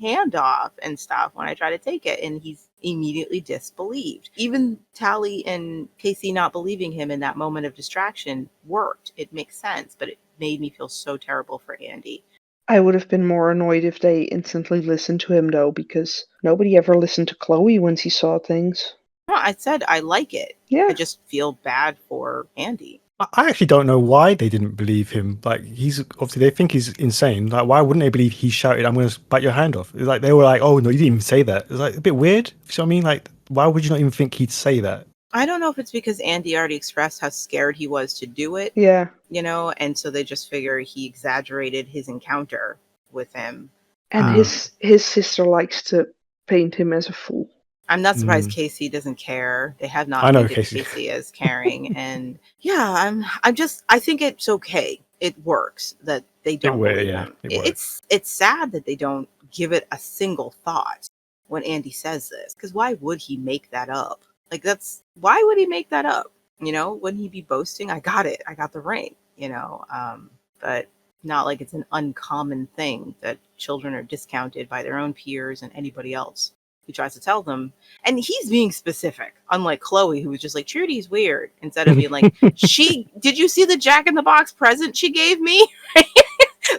hand off and stuff when I try to take it, and he's immediately disbelieved. Even Tally and Casey not believing him in that moment of distraction worked. It makes sense, but it made me feel so terrible for Andy. I would have been more annoyed if they instantly listened to him, though, because nobody ever listened to Chloe when she saw things. No, I said I like it. Yeah. I just feel bad for Andy. I actually don't know why they didn't believe him. Like, he's obviously, they think he's insane. Like, why wouldn't they believe he shouted, "I'm going to bite your hand off"? It's like they were like, "Oh no, you didn't even say that." It's like a bit weird. You know what I mean? Like, why would you not even think he'd say that? I don't know if it's because Andy already expressed how scared he was to do it, Yeah. and so they just figure he exaggerated his encounter with him. And his sister likes to paint him as a fool. I'm not surprised Mm. Casey doesn't care. They have I not know painted Casey. Casey as caring, and yeah, I think it's okay. It works that they don't believe him. It's sad that they don't give it a single thought when Andy says this, because why would he make that up? Like, why would he make that up? Wouldn't he be boasting? I got it. I got the ring. But not like it's an uncommon thing that children are discounted by their own peers and anybody else who tries to tell them. And he's being specific, unlike Chloe, who was just like, Trudy's weird, instead of being like, did you see the Jack in the Box present she gave me?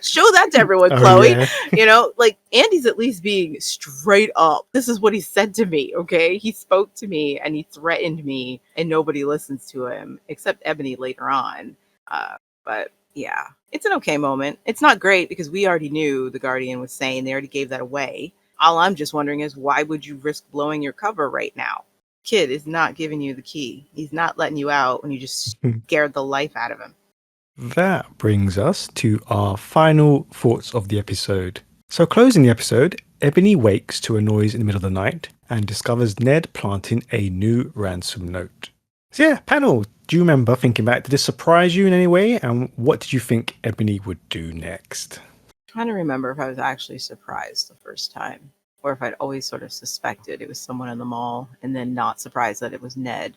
Show that to everyone, Chloe. Yeah. Like, Andy's at least being straight up. This is what he said to me, okay? He spoke to me and he threatened me, and nobody listens to him except Ebony later on. But yeah, it's an okay moment. It's not great because we already knew the Guardian was sane. They already gave that away. All I'm just wondering is, why would you risk blowing your cover right now? Kid is not giving you the key. He's not letting you out when you just scared the life out of him. That brings us to our final thoughts of the episode. So, closing the episode, Ebony wakes to a noise in the middle of the night and discovers Ned planting a new ransom note. So, yeah, panel, do you remember thinking back? Did this surprise you in any way? And what did you think Ebony would do next? Trying to remember if I was actually surprised the first time, or if I'd always sort of suspected it was someone in the mall and then not surprised that it was Ned.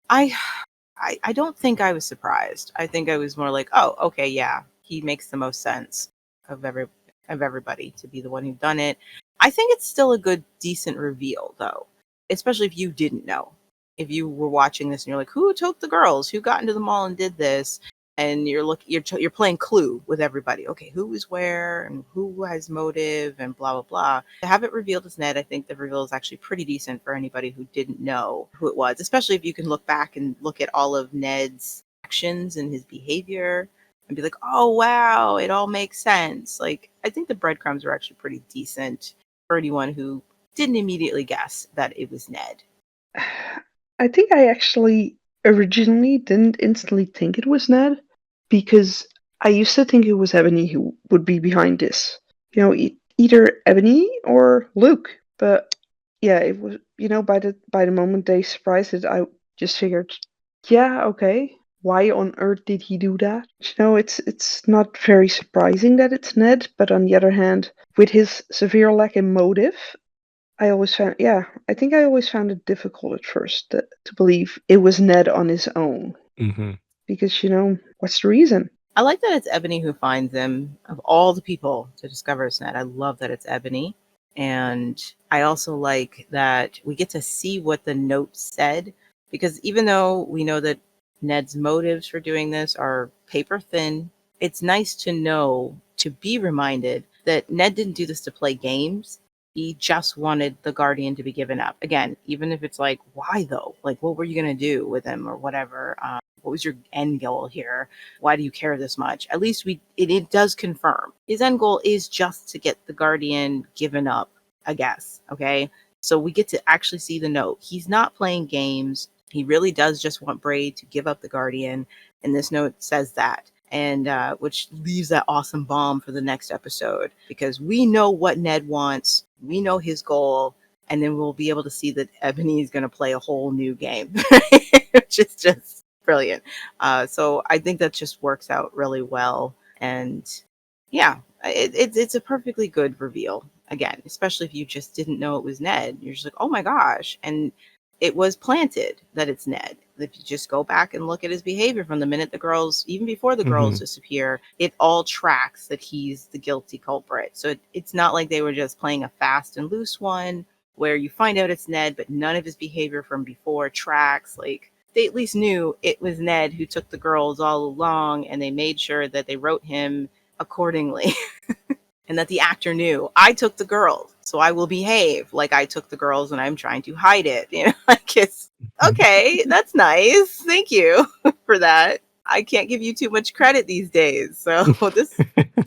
I don't think I was surprised. I think I was more like, oh, okay, yeah, he makes the most sense of everybody to be the one who done it. I think it's still a good, decent reveal, though, especially if you didn't know. If you were watching this and you're like, who took the girls? Who got into the mall and did this? And you're playing Clue with everybody. Okay, who is where and who has motive and blah, blah, blah. To have it revealed as Ned, I think the reveal is actually pretty decent for anybody who didn't know who it was, especially if you can look back and look at all of Ned's actions and his behavior and be like, oh, wow, it all makes sense. Like, I think the breadcrumbs are actually pretty decent for anyone who didn't immediately guess that it was Ned. I think I actually originally didn't instantly think it was Ned, because I used to think it was Ebony who would be behind this. Either Ebony or Luke. But yeah, it was, by the moment they surprised it, I just figured, yeah, okay, why on earth did he do that? It's not very surprising that it's Ned, but on the other hand, with his severe lack in motive, I always found it difficult at first to believe it was Ned on his own. Mm-hmm. Because, what's the reason? I like that it's Ebony who finds him. Of all the people to discover it's Ned, I love that it's Ebony. And I also like that we get to see what the note said, because even though we know that Ned's motives for doing this are paper thin, it's nice to know, to be reminded that Ned didn't do this to play games. He just wanted the Guardian to be given up. Again, even if it's like, why though? Like, what were you going to do with him or whatever? What was your end goal here? Why do you care this much? At least it does confirm. His end goal is just to get the Guardian given up, I guess. Okay? So we get to actually see the note. He's not playing games. He really does just want Bray to give up the Guardian. And this note says that. And which leaves that awesome bomb for the next episode, because we know what Ned wants, we know his goal, and then we'll be able to see that Ebony is going to play a whole new game, which is just brilliant. So I think that just works out really well, and yeah, it's a perfectly good reveal. Again, especially if you just didn't know it was Ned, you're just like, oh my gosh, and it was planted that it's Ned. If you just go back and look at his behavior from the minute the girls, even before the girls disappear, it all tracks that he's the guilty culprit. So it's not like they were just playing a fast and loose one where you find out it's Ned, but none of his behavior from before tracks. Like, they at least knew it was Ned who took the girls all along, and they made sure that they wrote him accordingly. And that the actor knew, I took the girls, so I will behave like I took the girls and I'm trying to hide it. Like, it's okay. That's nice. Thank you for that. I can't give you too much credit these days. So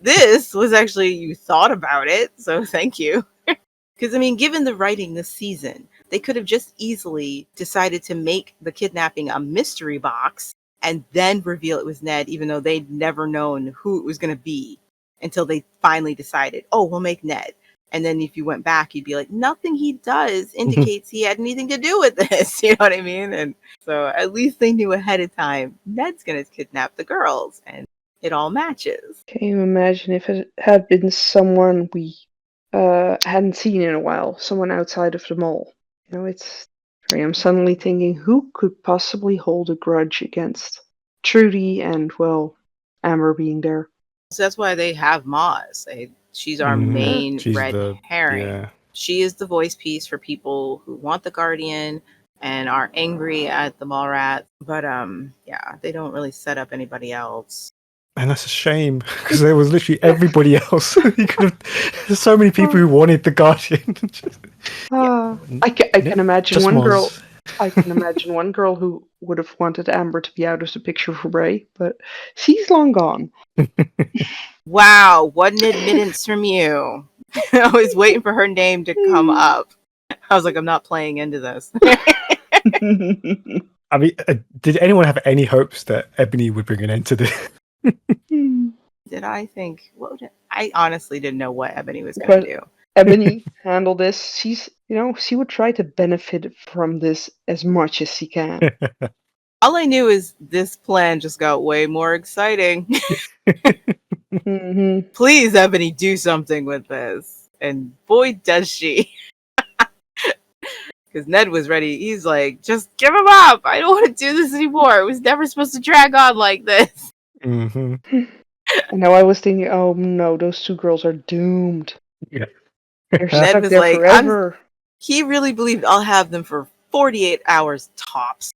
this was actually, you thought about it. So thank you. Because, I mean, given the writing this season, they could have just easily decided to make the kidnapping a mystery box and then reveal it was Ned, even though they'd never known who it was going to be until they finally decided, oh, we'll make Ned. And then if you went back, you'd be like, nothing he does indicates he had anything to do with this. You know what I mean? And so at least they knew ahead of time, Ned's going to kidnap the girls. And it all matches. Can you imagine if it had been someone we hadn't seen in a while, someone outside of the mall? You know, I'm suddenly thinking, who could possibly hold a grudge against Trudy and, well, Amber being there? So that's why they have Moz. She's our main red herring. Yeah. She is the voice piece for people who want the Guardian and are angry at the mall rat. But yeah, they don't really set up anybody else. And that's a shame, because there was literally everybody else. There's so many people who wanted the Guardian. I can imagine one girl. I can imagine one girl who would have wanted Amber to be out of the picture for Bray, but she's long gone. Wow, what an admittance from you. I was waiting for her name to come up. I was like, I'm not playing into this. I mean, did anyone have any hopes that Ebony would bring an end to this? Did I think? I honestly didn't know what Ebony was going to do. Ebony handled this. She would try to benefit from this as much as she can. All I knew is this plan just got way more exciting. Please, Ebony, do something with this. And boy, does she. Because Ned was ready. He's like, just give him up. I don't want to do this anymore. It was never supposed to drag on like this. And now I was thinking, oh no, those two girls are doomed. Yeah. They're stuck there forever. He really believed I'll have them for 48 hours tops.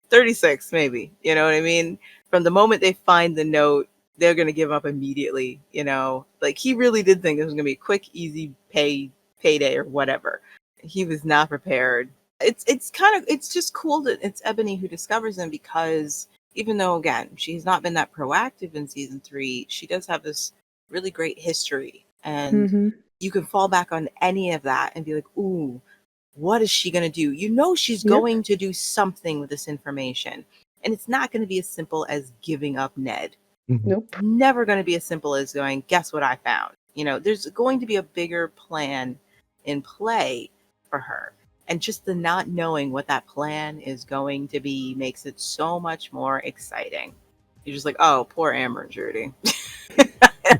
36 maybe. You know what I mean? From the moment they find the note, they're going to give up immediately. You know, like he really did think it was going to be a quick, easy payday or whatever. He was not prepared. It's just cool that it's Ebony who discovers them, because even though, again, she's not been that proactive in season 3, she does have this really great history. And you can fall back on any of that and be like, ooh, what is she going to do? You know she's going to do something with this information. And it's not going to be as simple as giving up Ned. Nope. Never going to be as simple as going, guess what I found? You know, there's going to be a bigger plan in play for her. And just the not knowing what that plan is going to be makes it so much more exciting. You're just like, oh, poor Amber and Trudy. I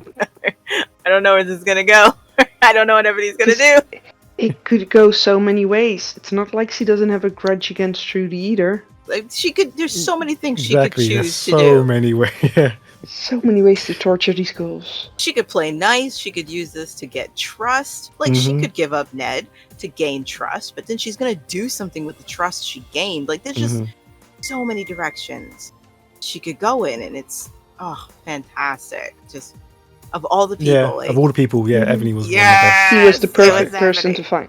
don't know where this is going to go. I don't know what everybody's going to do. It could go so many ways. It's not like she doesn't have a grudge against Trudy either. Like there's so many things she could choose to do. So many ways. Yeah. So many ways to torture these girls. She could play nice. She could use this to get trust. Like, she could give up Ned to gain trust, but then she's going to do something with the trust she gained. Like, there's just so many directions she could go in, and it's, fantastic. Just, of all the people. Yeah, of all the people, Ebony was one of the best. He was the perfect person to find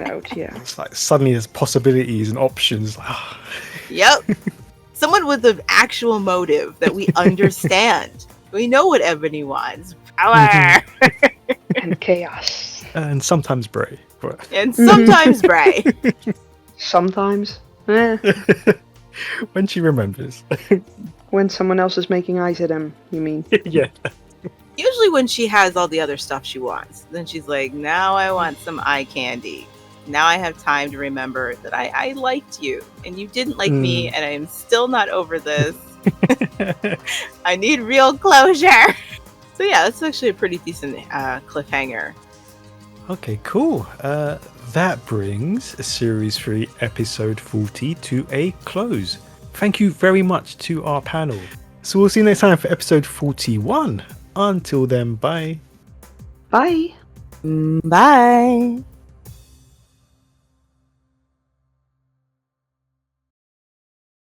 out, It's like suddenly there's possibilities and options. Yep. Someone with an actual motive that we understand. We know what Ebony wants. Power! And chaos. And sometimes Bray. And sometimes Bray. Sometimes. When she remembers. When someone else is making eyes at him, you mean? Yeah. Usually when she has all the other stuff she wants. Then she's like, now I want some eye candy. Now I have time to remember that I liked you and you didn't like me, and I'm still not over this. I need real closure. So yeah, that's actually a pretty decent cliffhanger. Okay, cool. That brings Series 3, Episode 40 to a close. Thank you very much to our panel. So we'll see you next time for Episode 41. Until then, bye. Bye. Bye.